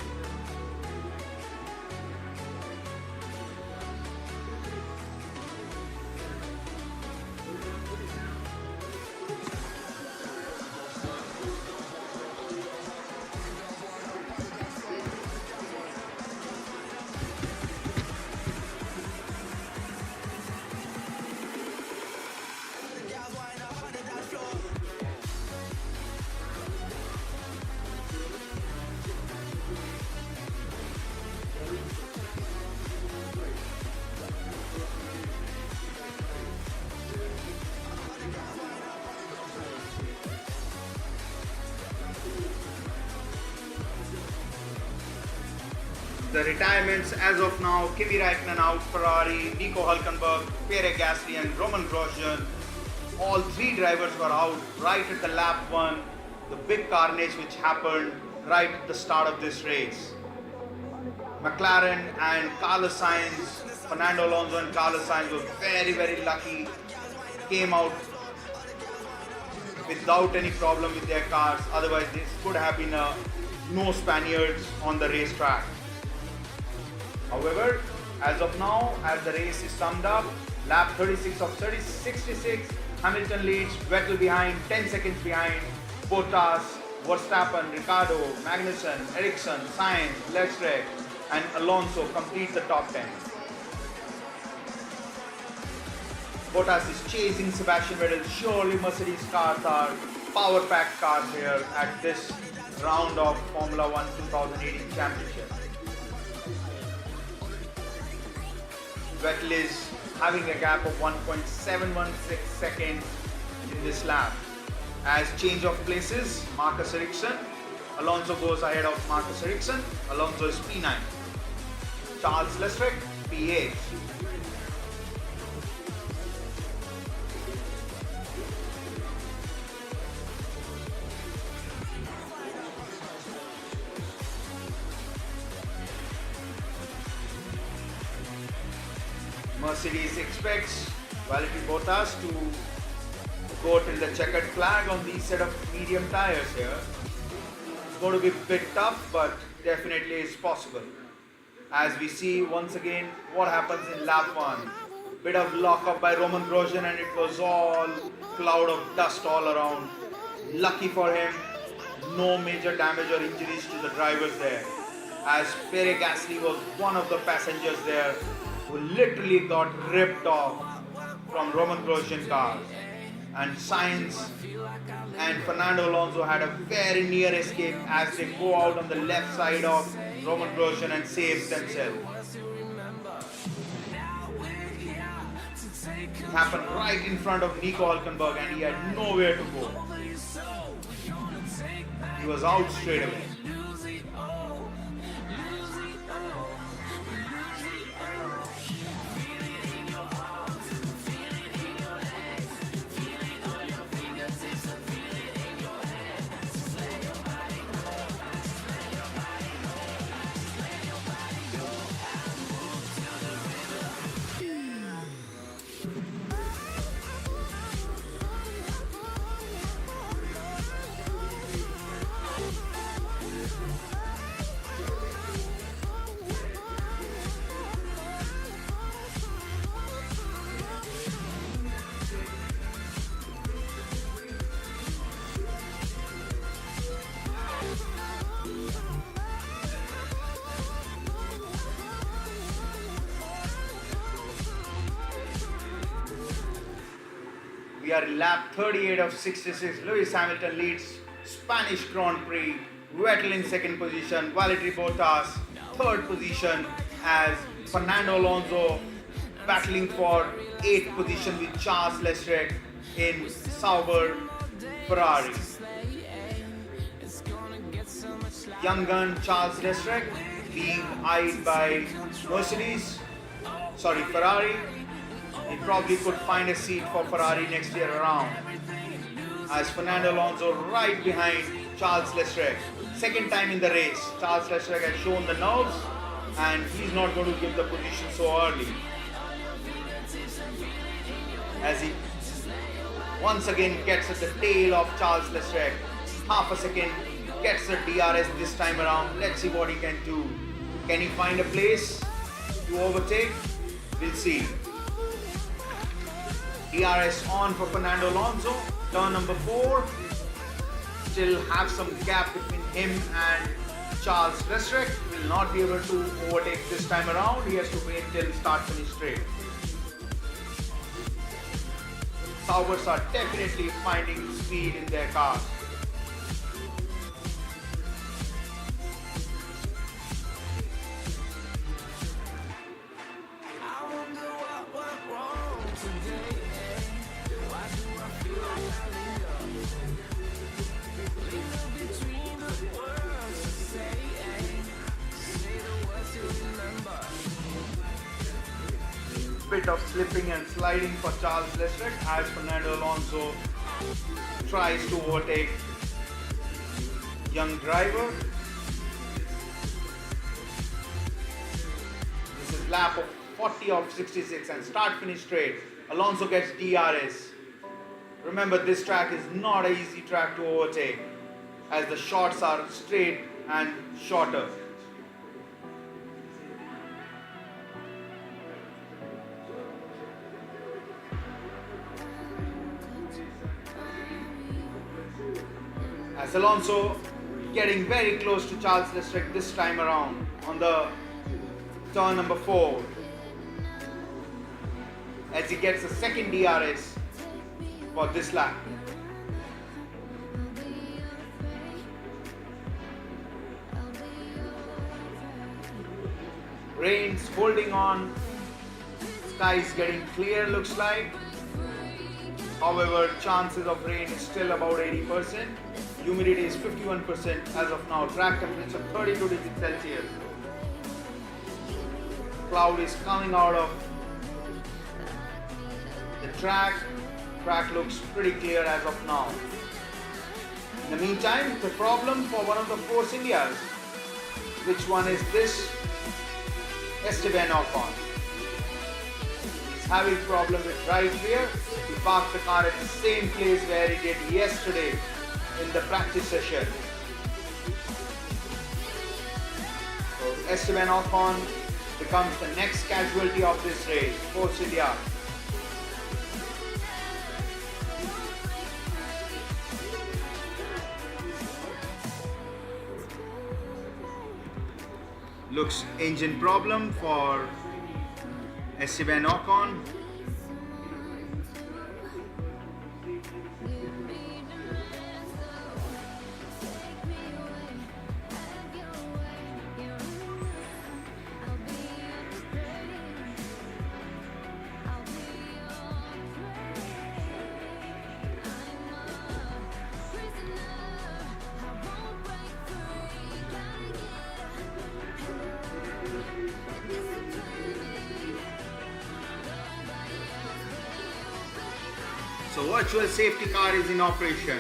The retirements as of now: Kimi Räikkönen out, Ferrari, Nico Hülkenberg, Pierre Gasly and Roman Grosjean. All three drivers were out right at the lap 1. The big carnage which happened right at the start of this race. McLaren and Carlos Sainz, Fernando Alonso and Carlos Sainz were very, very lucky. Came out without any problem with their cars. Otherwise, this could have been no Spaniards on the racetrack. However, as of now, as the race is summed up, lap 36 of 66, Hamilton leads, Vettel behind, 10 seconds behind, Bottas, Verstappen, Ricciardo, Magnussen, Ericsson, Sainz, Leclerc and Alonso complete the top 10. Bottas is chasing Sebastian Vettel. Surely Mercedes cars are power-packed cars here at this round of Formula 1 2018 Championship. Vettel is having a gap of 1.716 seconds in this lap. As change of places, Marcus Ericsson, Alonso goes ahead of Marcus Ericsson. Alonso is P9. Charles Leclerc, P8. Mercedes expects Valtteri Bottas to go till the checkered flag on these set of medium tires here. It's going to be a bit tough, but definitely is possible. As we see once again what happens in lap 1. Bit of lock up by Roman Grosjean and it was all cloud of dust all around. Lucky for him, no major damage or injuries to the drivers there. As Pierre Gasly was one of the passengers there who literally got ripped off from Roman Grosjean cars. And Sainz and Fernando Alonso had a very near escape as they go out on the left side of Roman Grosjean and save themselves. It happened right in front of Nico Hülkenberg and he had nowhere to go. He was out straight away. We are in lap 38 of 66. Lewis Hamilton leads Spanish Grand Prix. Vettel in second position. Valtteri Bottas third position, as Fernando Alonso battling for 8th position with Charles Leclerc in Sauber Ferrari. Young gun Charles Leclerc being eyed by Ferrari. He probably could find a seat for Ferrari next year around, as Fernando Alonso right behind Charles Leclerc. Second time in the race, Charles Leclerc has shown the nerves and he's not going to give the position so early, as he once again gets at the tail of Charles Leclerc. Half a second, gets the DRS this time around. Let's see what he can do. Can he find a place to overtake? We'll see. DRS on for Fernando Alonso. Turn number 4. Still have some gap between him and Charles Leclerc. Will not be able to overtake this time around. He has to wait till start-finish straight. Saubers are definitely finding speed in their cars. Bit of slipping and sliding for Charles Leclerc as Fernando Alonso tries to overtake young driver. This is lap of 40 of 66 and start finish straight. Alonso gets DRS. Remember, this track is not an easy track to overtake, as the shots are straight and shorter. As Alonso getting very close to Charles Leclerc this time around on the turn number 4, as he gets a second DRS for this lap. Rain's holding on, sky is getting clear looks like. However, chances of rain is still about 80%. Humidity is 51% as of now. Track temperature 32 degrees Celsius. Cloud is coming out of the track. Track looks pretty clear as of now. In the meantime, it's a problem for one of the Force Indias. Which one is this? Esteban Ocon. He's having problem with right rear. He parked the car at the same place where he did yesterday in the practice session. So Esteban Ocon becomes the next casualty of this race. Force India. Looks engine problem for Esteban Ocon. So virtual safety car is in operation.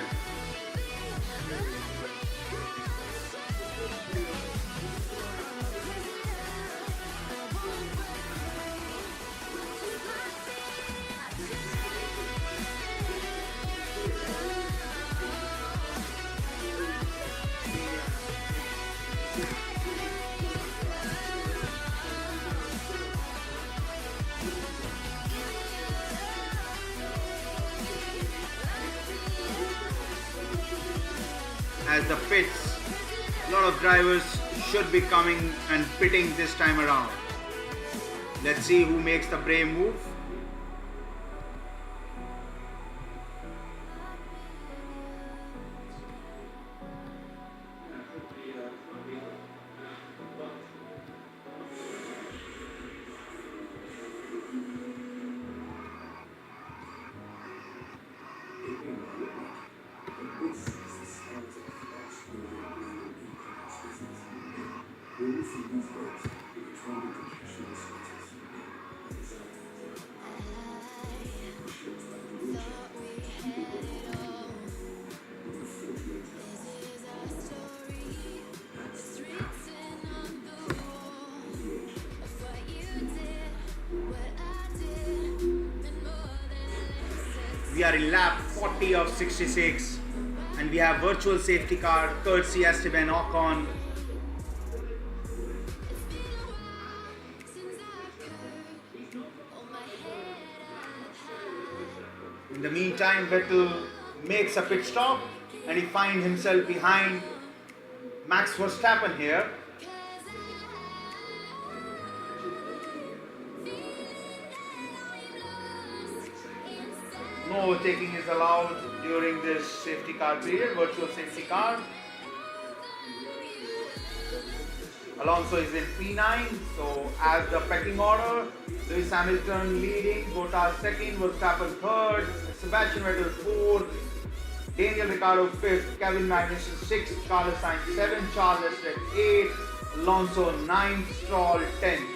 As the pits, a lot of drivers should be coming and pitting this time around. Let's see who makes the brave move. We are in lap 40 of 66 and we have virtual safety car courtesy Esteban Ocon. In the meantime, Vettel makes a pit stop and he finds himself behind Max Verstappen here. No overtaking is allowed during this safety car period, virtual safety car. Alonso is in P9, so as the pecking order, Lewis Hamilton leading, Bottas second, Verstappen third, Sebastian Vettel fourth, Daniel Ricciardo fifth, Kevin Magnussen sixth, Carlos Sainz seventh, Charles Leclerc eighth, Alonso ninth, Stroll 10th.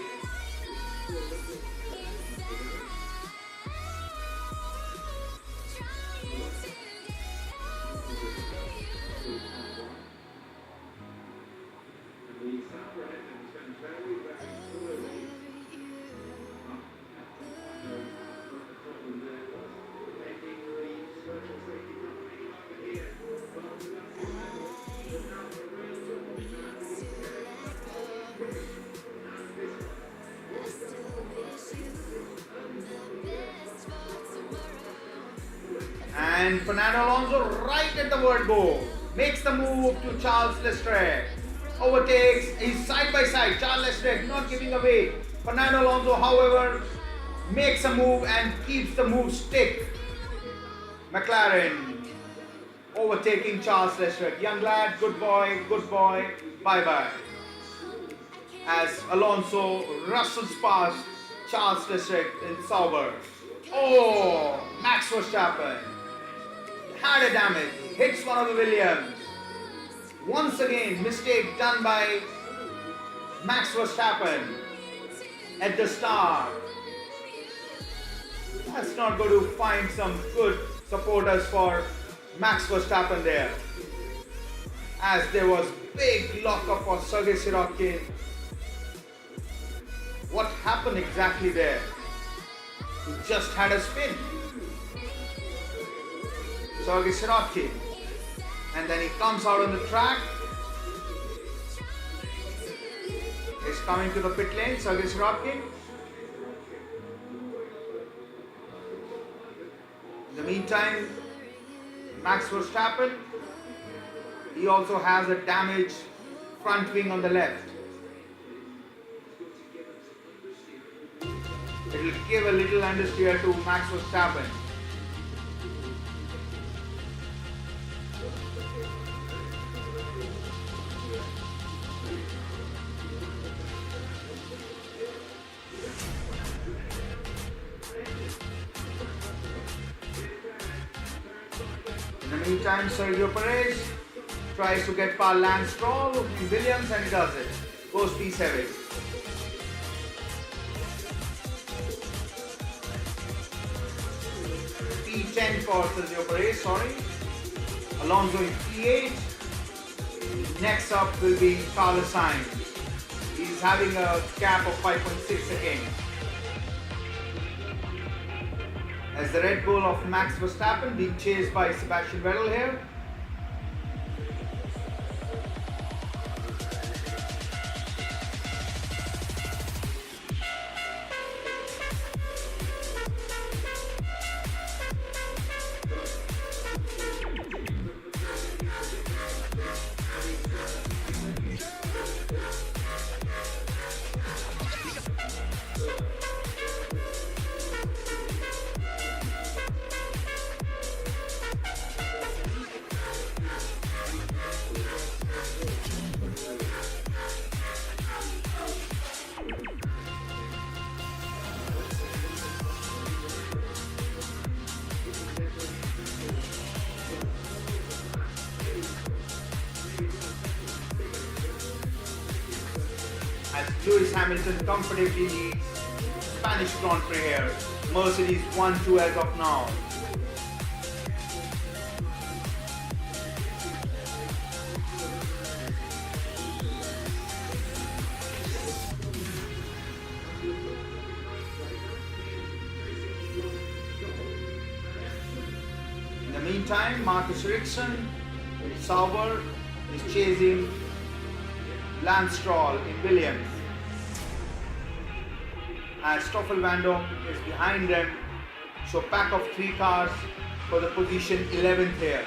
And Fernando Alonso right at the word go makes the move to Charles Leclerc, overtakes, he's side by side, Charles Leclerc not giving away. Fernando Alonso however makes a move and keeps the move stick. McLaren overtaking Charles Leclerc, young lad, good boy, bye bye. As Alonso rustles past Charles Leclerc in Sauber. Oh, Max Verstappen had a damage, hits one of the Williams. Once again, mistake done by Max Verstappen at the start. That's not going to find some good supporters for Max Verstappen there. As there was big lockup for Sergei Sirotkin. What happened exactly there? He just had a spin. Sergei Sirotkin. And then he comes out on the track. He's coming to the pit lane, Sergei Sirotkin. In the meantime, Max Verstappen, he also has a damaged front wing on the left. It will give a little understeer to Max Verstappen. In the meantime, Sergio Perez tries to get past Lance Stroll in Williams and he does it. Goes P7. P10 for Sergio Perez, sorry. Alonso in P8. Next up will be Carlos Sainz. He's having a gap of 5.6 seconds. As the Red Bull of Max Verstappen being chased by Sebastian Vettel here. as Lewis Hamilton comfortably leads Spanish Grand Prix here. Mercedes 1-2 as of now. In the meantime, Marcus Ericsson, Sauber, is chasing Lance Stroll in Williams. As Stoffel Van Dorn is behind them, so pack of 3 cars for the position 11th here.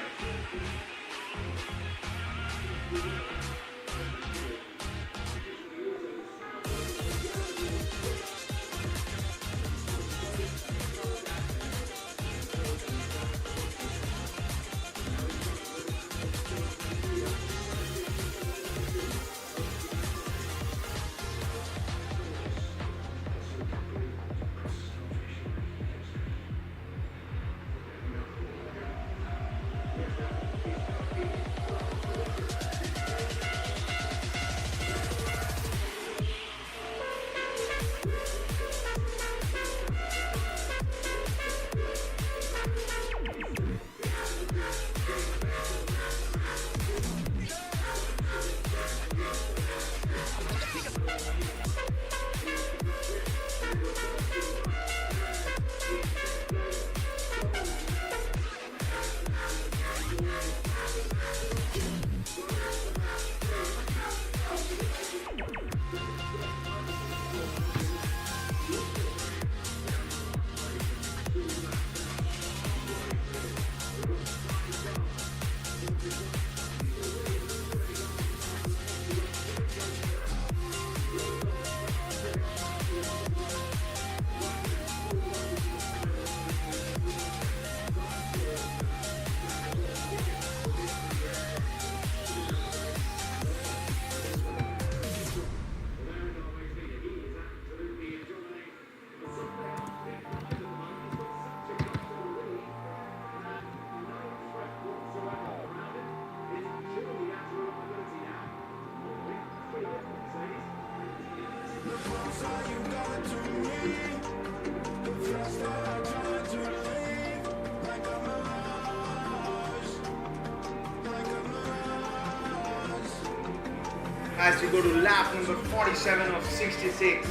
As we go to lap number 47 of 66,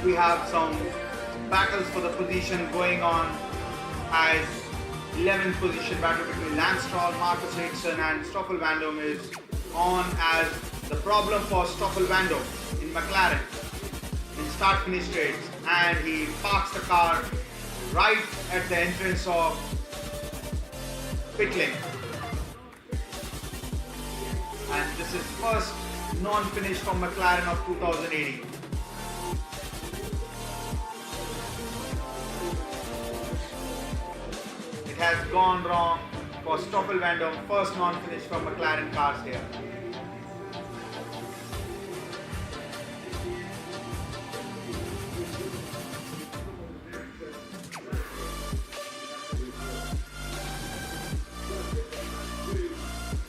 we have some battles for the position going on as 11th position battle between Lance Stroll, Marcus Ericsson and Stoffel Van Dorn is on as the problem for Stoffel Van Dorn in McLaren in start-finish straights, and he parks the car right at the entrance of pit lane. And this is first non-finish from McLaren of 2018. It has gone wrong for Stoffel Van Dorn, first non-finish from McLaren cars here.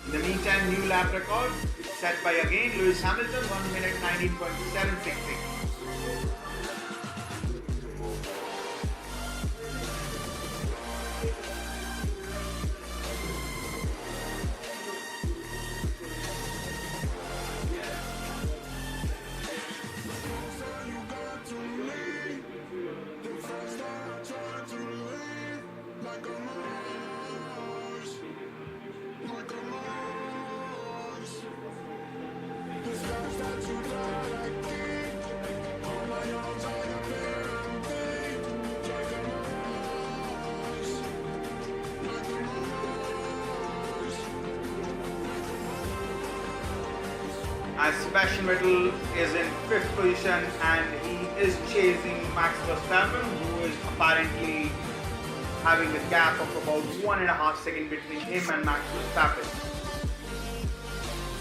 In the meantime, new lap record set by again Lewis Hamilton, 1 minute 19.766. As Sebastian Vettel is in 5th position and he is chasing Max Verstappen, who is apparently having a gap of about 1.5 seconds between him and Max Verstappen.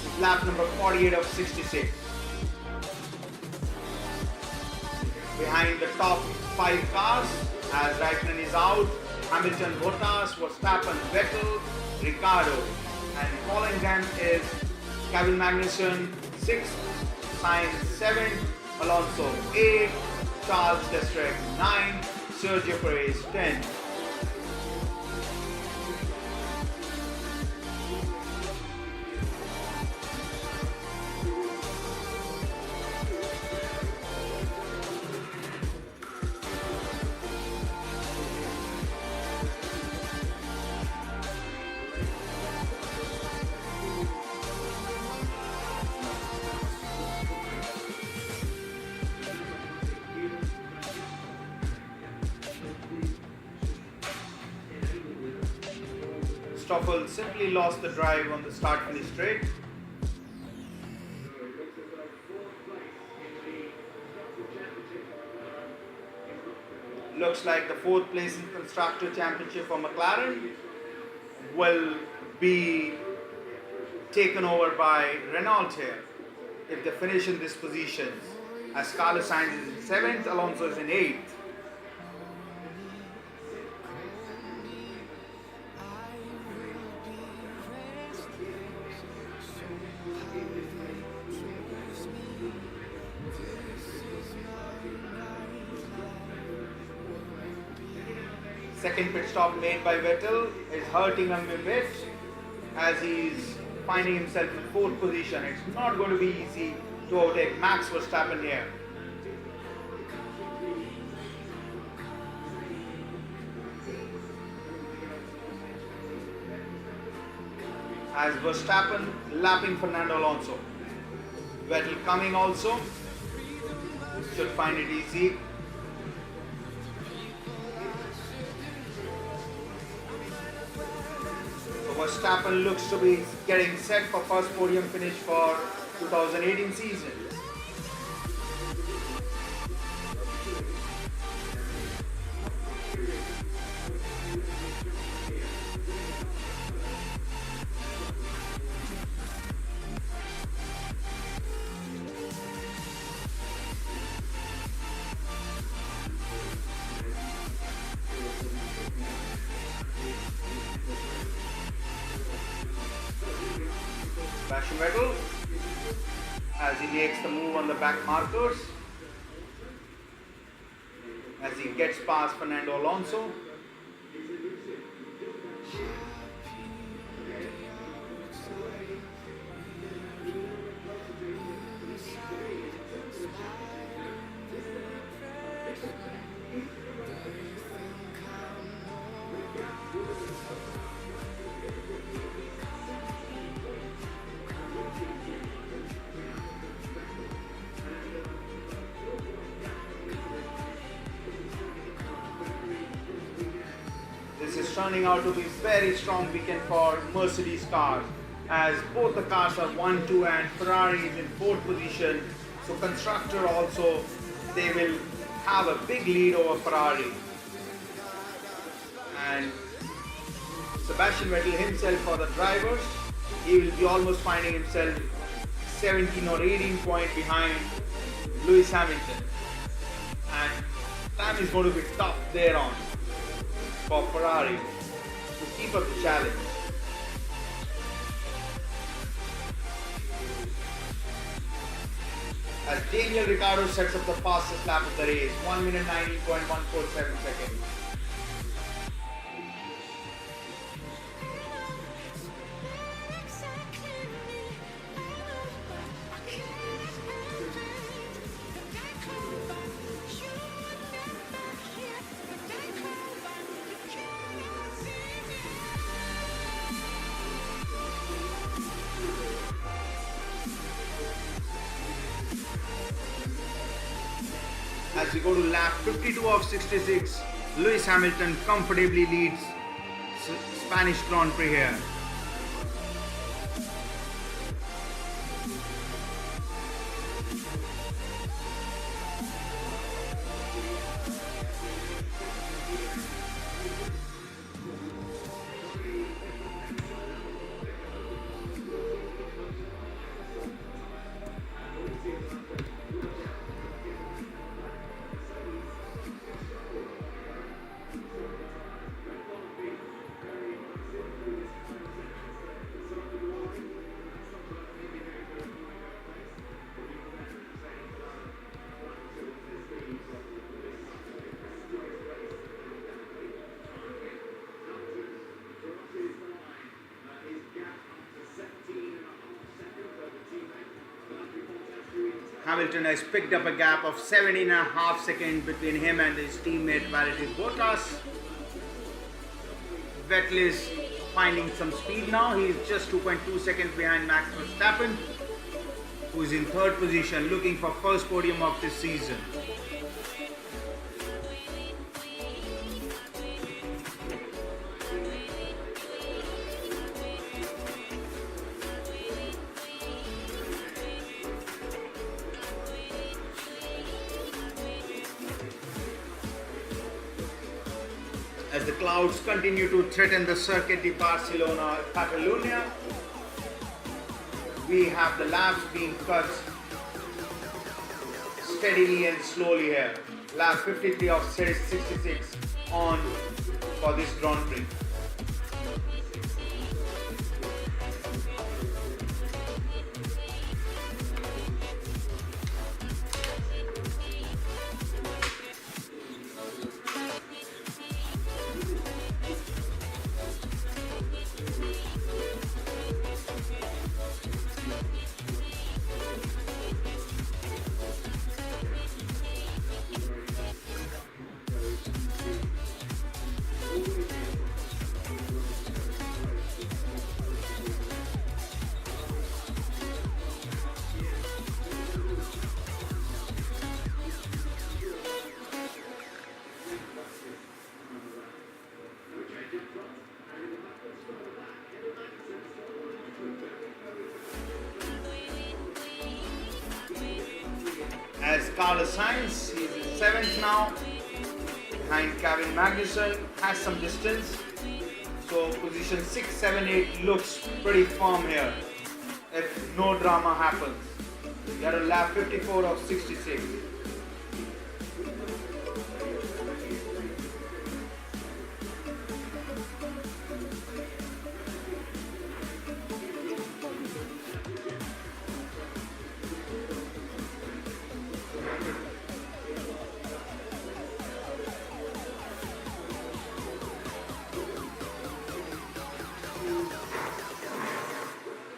It's lap number 48 of 66. Behind the top 5 cars, as Raikkonen is out, Hamilton, Bottas, Verstappen, Vettel, Ricciardo, and Holland is Kevin Magnussen 6th, Sainz 7, Alonso 8, Charles Leclerc 9, Sergio Perez 10. Stoffel simply lost the drive on the start-finish straight. Looks like the 4th place in Constructor Championship for McLaren will be taken over by Renault here if they finish in this position, as Carlos Sainz is in 7th, Alonso is in 8th. Second pit stop made by Vettel is hurting him a bit as he's finding himself in 4th position. It's not going to be easy to overtake Max Verstappen here. As Verstappen lapping Fernando Alonso. Vettel coming also. Should find it easy. Verstappen looks to be getting set for first podium finish for 2018 season. Vettel as he makes the move on the back markers, as he gets past Fernando Alonso. This is turning out to be very strong weekend for Mercedes cars, as both the cars are 1, 2 and Ferrari is in 4th position. So constructor also, they will have a big lead over Ferrari. And Sebastian Vettel himself for the drivers, he will be almost finding himself 17 or 18 points behind Lewis Hamilton. And time is going to be tough there on for Ferrari to keep up the challenge. As Daniel Ricciardo sets up the fastest lap of the race, 1 minute 19.147 seconds. As we go to lap 52 of 66, Lewis Hamilton comfortably leads Spanish Grand Prix here. Hamilton has picked up a gap of 17.5 seconds between him and his teammate Valtteri Bottas. Vettel is finding some speed now. He is just 2.2 seconds behind Max Verstappen, who is in third position, looking for first podium of this season. As the clouds continue to threaten the Circuit de Barcelona-Catalunya, we have the laps being cut steadily and slowly here. Lap 53 of 66 on for this Grand Prix. As Carlos Sainz, he's in 7th now, behind Kevin Magnussen, has some distance. So position 6, 7, 8 looks pretty firm here if no drama happens. We are on lap 54 of 66.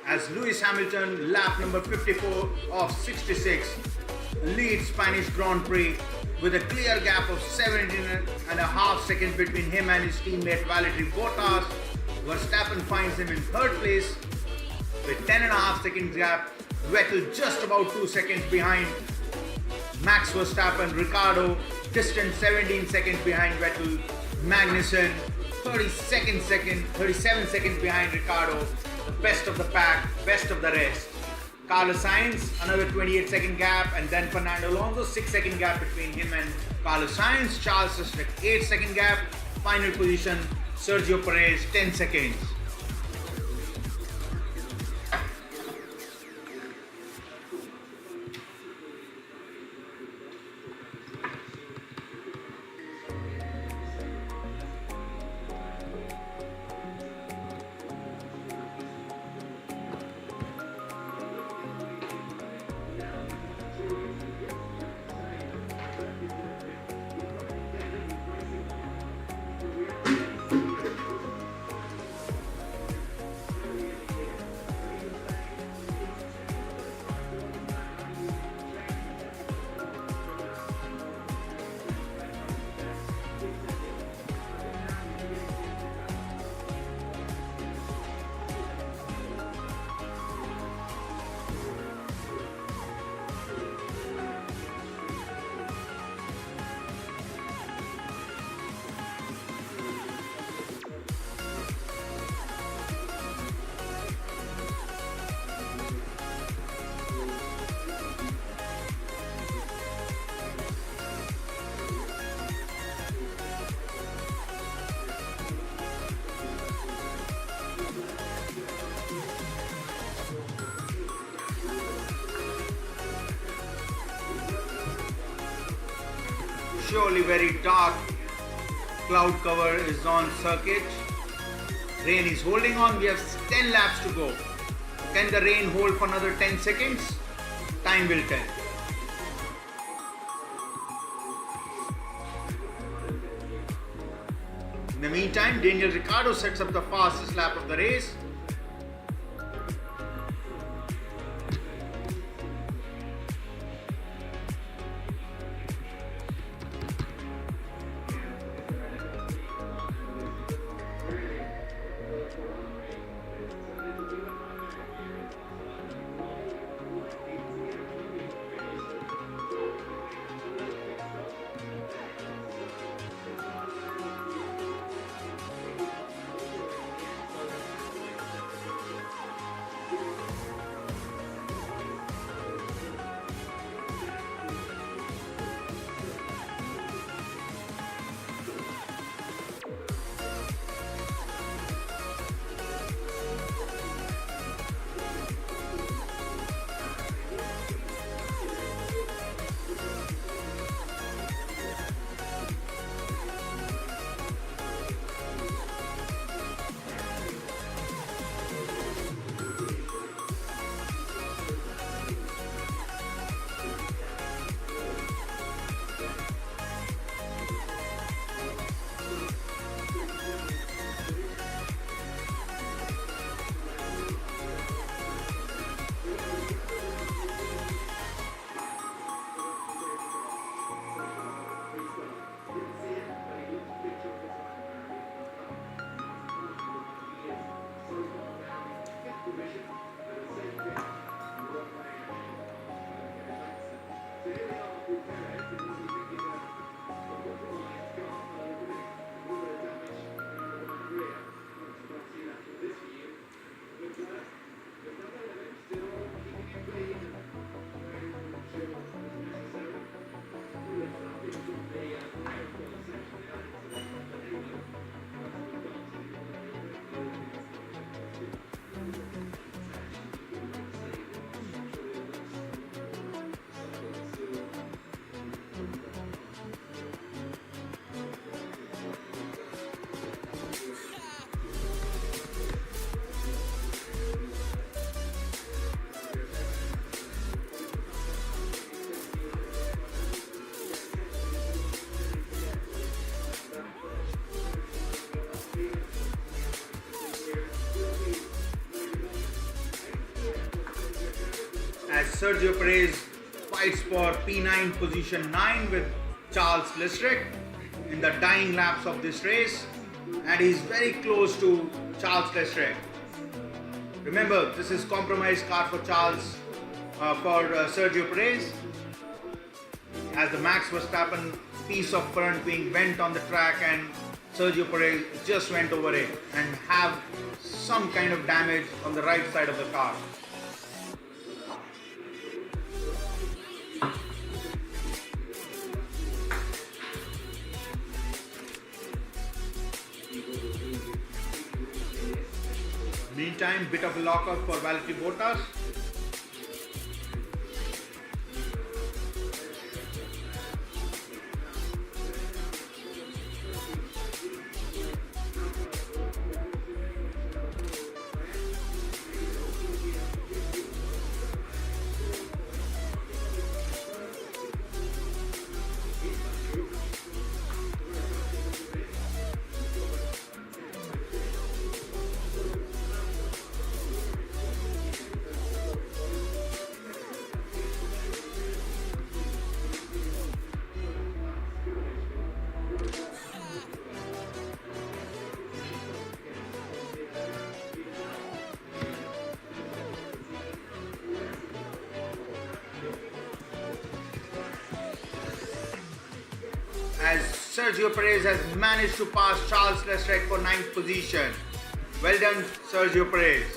As Lewis Hamilton, lap number 54 of 66, leads Spanish Grand Prix with a clear gap of 17.5 seconds between him and his teammate Valtteri Bottas. Verstappen finds him in third place with 10.5 seconds gap. Vettel just about 2 seconds behind Max Verstappen. Ricciardo distant 17 seconds behind Vettel. Magnussen 37 seconds behind Ricciardo. The best of the pack, best of the rest. Carlos Sainz, another 28-second gap, and then Fernando Alonso, 6-second gap between him and Carlos Sainz. Charles Leclerc, 8-second gap. Final position, Sergio Perez, 10 seconds. Surely very dark cloud cover is on circuit. Rain is holding on. We have 10 laps to go. Can the rain hold for another 10 seconds? Time will tell. In the meantime, Daniel Ricciardo sets up the fastest lap of the race. Sergio Perez fights for P9 position 9 with Charles Leclerc in the dying laps of this race, and he's very close to Charles Leclerc. Remember, this is compromise car for Sergio Perez, as the Max Verstappen piece of front wing went on the track and Sergio Perez just went over it and have some kind of damage on the right side of the car. Meantime, bit of a lockout for Valtteri Bottas. As Sergio Perez has managed to pass Charles Leclerc for 9th position. Well done, Sergio Perez.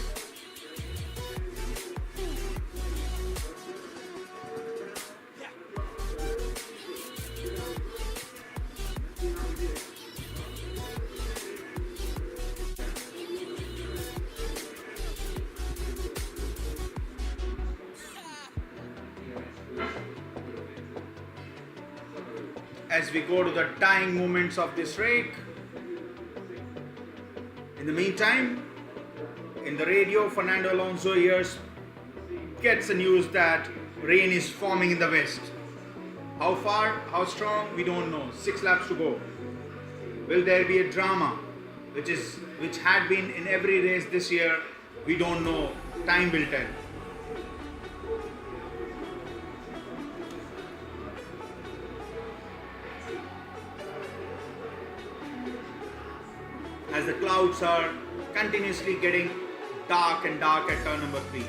As we go to the dying moments of this race. In the meantime, in the radio, Fernando Alonso gets the news that rain is forming in the west. How far, how strong, we don't know. 6 laps to go. Will there be a drama, which had been in every race this year? We don't know. Time will tell. As the clouds are continuously getting dark and dark at turn number 3.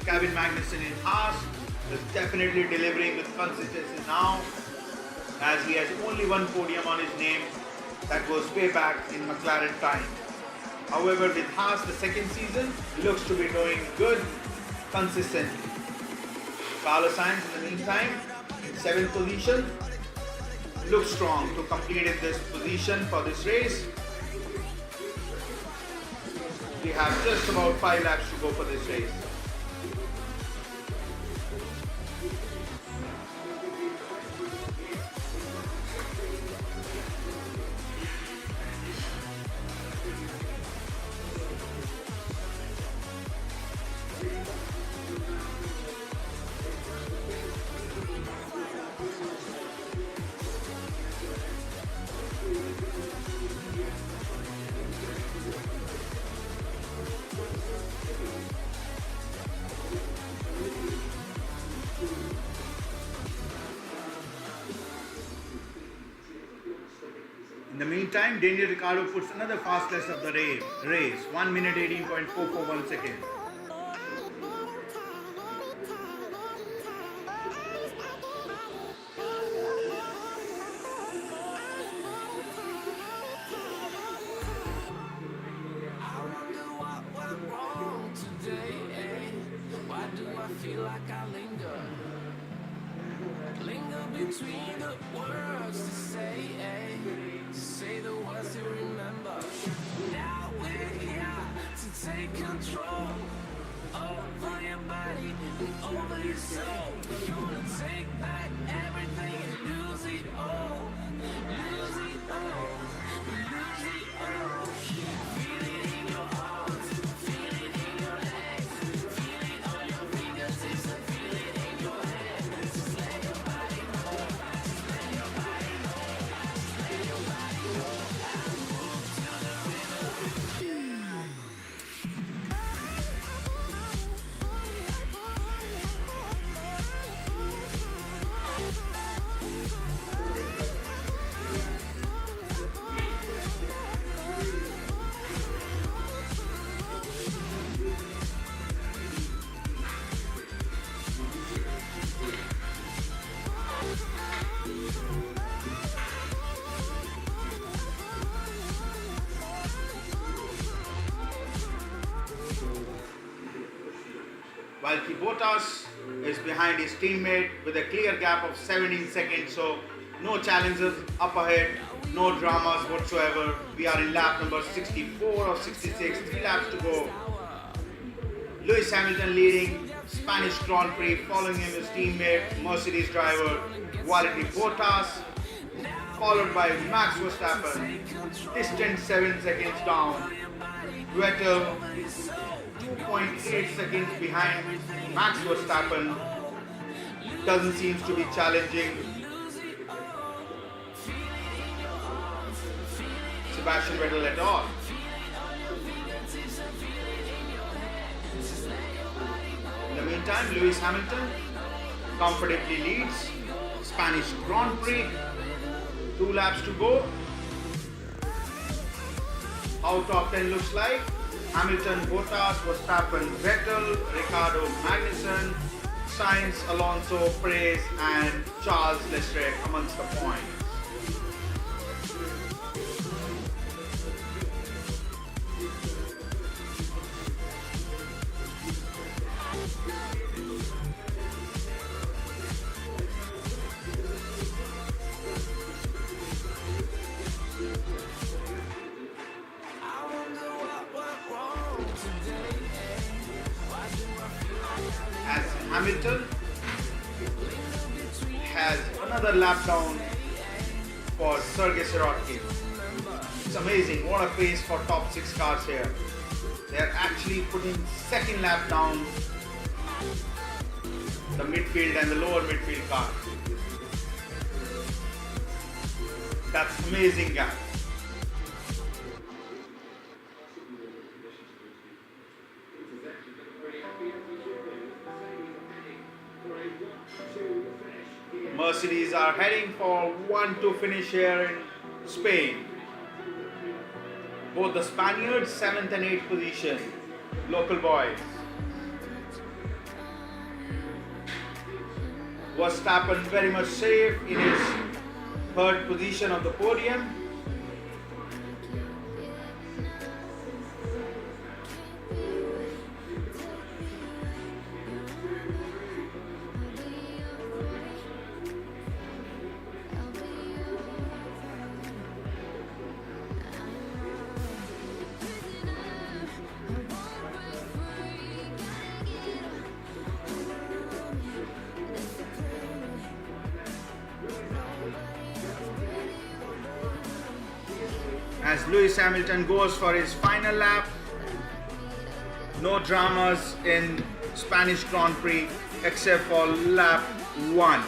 Kevin Magnussen in Haas is definitely delivering with consistency now, as he has only one podium on his name. That was way back in McLaren time. However, with Haas the second season, looks to be doing good consistently. Carlos Sainz in the meantime, in 7th position, looks strong to complete in this position for this race. We have just about 5 laps to go for this race. In the meantime, Daniel Ricciardo puts another fastest of the race 1 minute 18.441 seconds. Between the words to say the words to remember. Now we're here to take control over your body and over your soul. We're gonna take back everything and lose it all. Lose it all. Lose it all. Feel it in your arms. Feel it in your legs. Feel it on your fingertips and feel it in your head. Just let your body go. Just let your body go. Just let your body go. And move to the rhythm. While Bottas is behind his teammate with a clear gap of 17 seconds, so no challenges up ahead, no dramas whatsoever. We are in lap number 64 or 66, 3 laps to go. Lewis Hamilton leading Spanish Grand Prix, following him his teammate, Mercedes driver Valtteri Bottas, followed by Max Verstappen, distant 7 seconds down. Vettel 2.8 seconds behind Max Verstappen. Doesn't seem to be challenging Sebastian Vettel at all. In the meantime, Lewis Hamilton comfortably leads Spanish Grand Prix. 2 laps to go. How top 10 looks like: Hamilton, Bottas, Verstappen, Vettel, Ricciardo, Magnussen, Sainz, Alonso, Perez, and Charles Leclerc amongst the points. As Hamilton has another lap down for Sergei Sirotkin. It's amazing, what a pace for top 6 cars here. They are actually putting second lap down the midfield and the lower midfield car. That's amazing gap. Mercedes are heading for 1-2 finish here in Spain. Both the Spaniards 7th and 8th position, local boys. Verstappen very much safe in his 3rd position of the podium. As Lewis Hamilton goes for his final lap. No dramas in Spanish Grand Prix except for lap 1.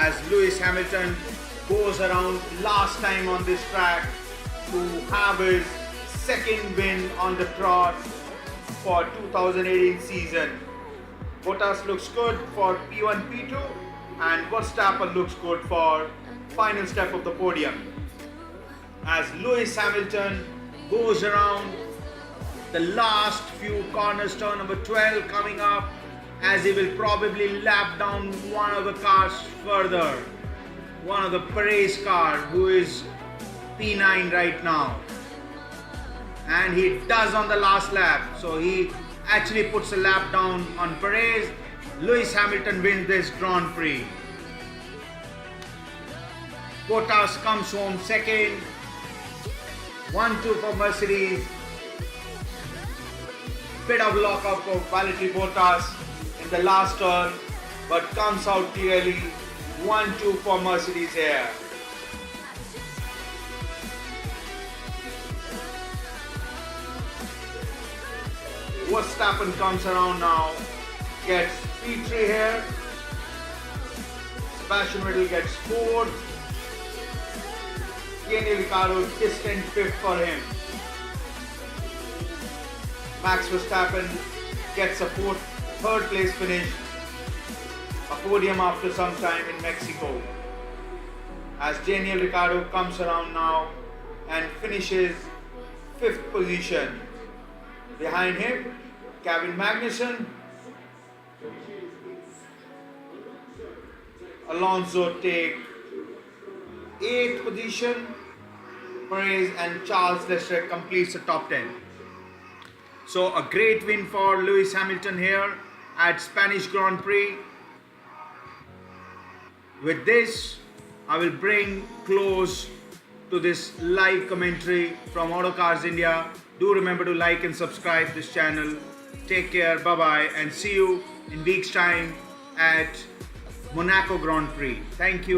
as Lewis Hamilton goes around last time on this track to have his second win on the trot for 2018 season. Bottas looks good for P1, P2, and Verstappen looks good for final step of the podium. As Lewis Hamilton goes around the last few corners, turn number 12 coming up, as he will probably lap down one of the cars further, one of the Perez car, who is P9 right now, and he does on the last lap, so he actually puts a lap down on Perez. Lewis Hamilton wins this Grand Prix. Bottas comes home second. 1-2 for Mercedes. Bit of lockup for Valtteri Bottas in the last turn, but comes out clearly. 1-2 for Mercedes here. Verstappen comes around now, gets P3 here. Sebastian Vettel gets 4th. Daniel Ricciardo distant 5th for him. Max Verstappen gets a third place finish, a podium after some time in Mexico. As Daniel Ricciardo comes around now and finishes 5th position. Behind him, Kevin Magnussen, Alonso take 8th position. Perez and Charles Leclerc completes the top 10. So a great win for Lewis Hamilton here at Spanish Grand Prix. With this, I will bring close to this live commentary from Autocars India. Do remember to like and subscribe this channel. Take care, bye bye, and see you in week's time at Monaco Grand Prix. Thank you.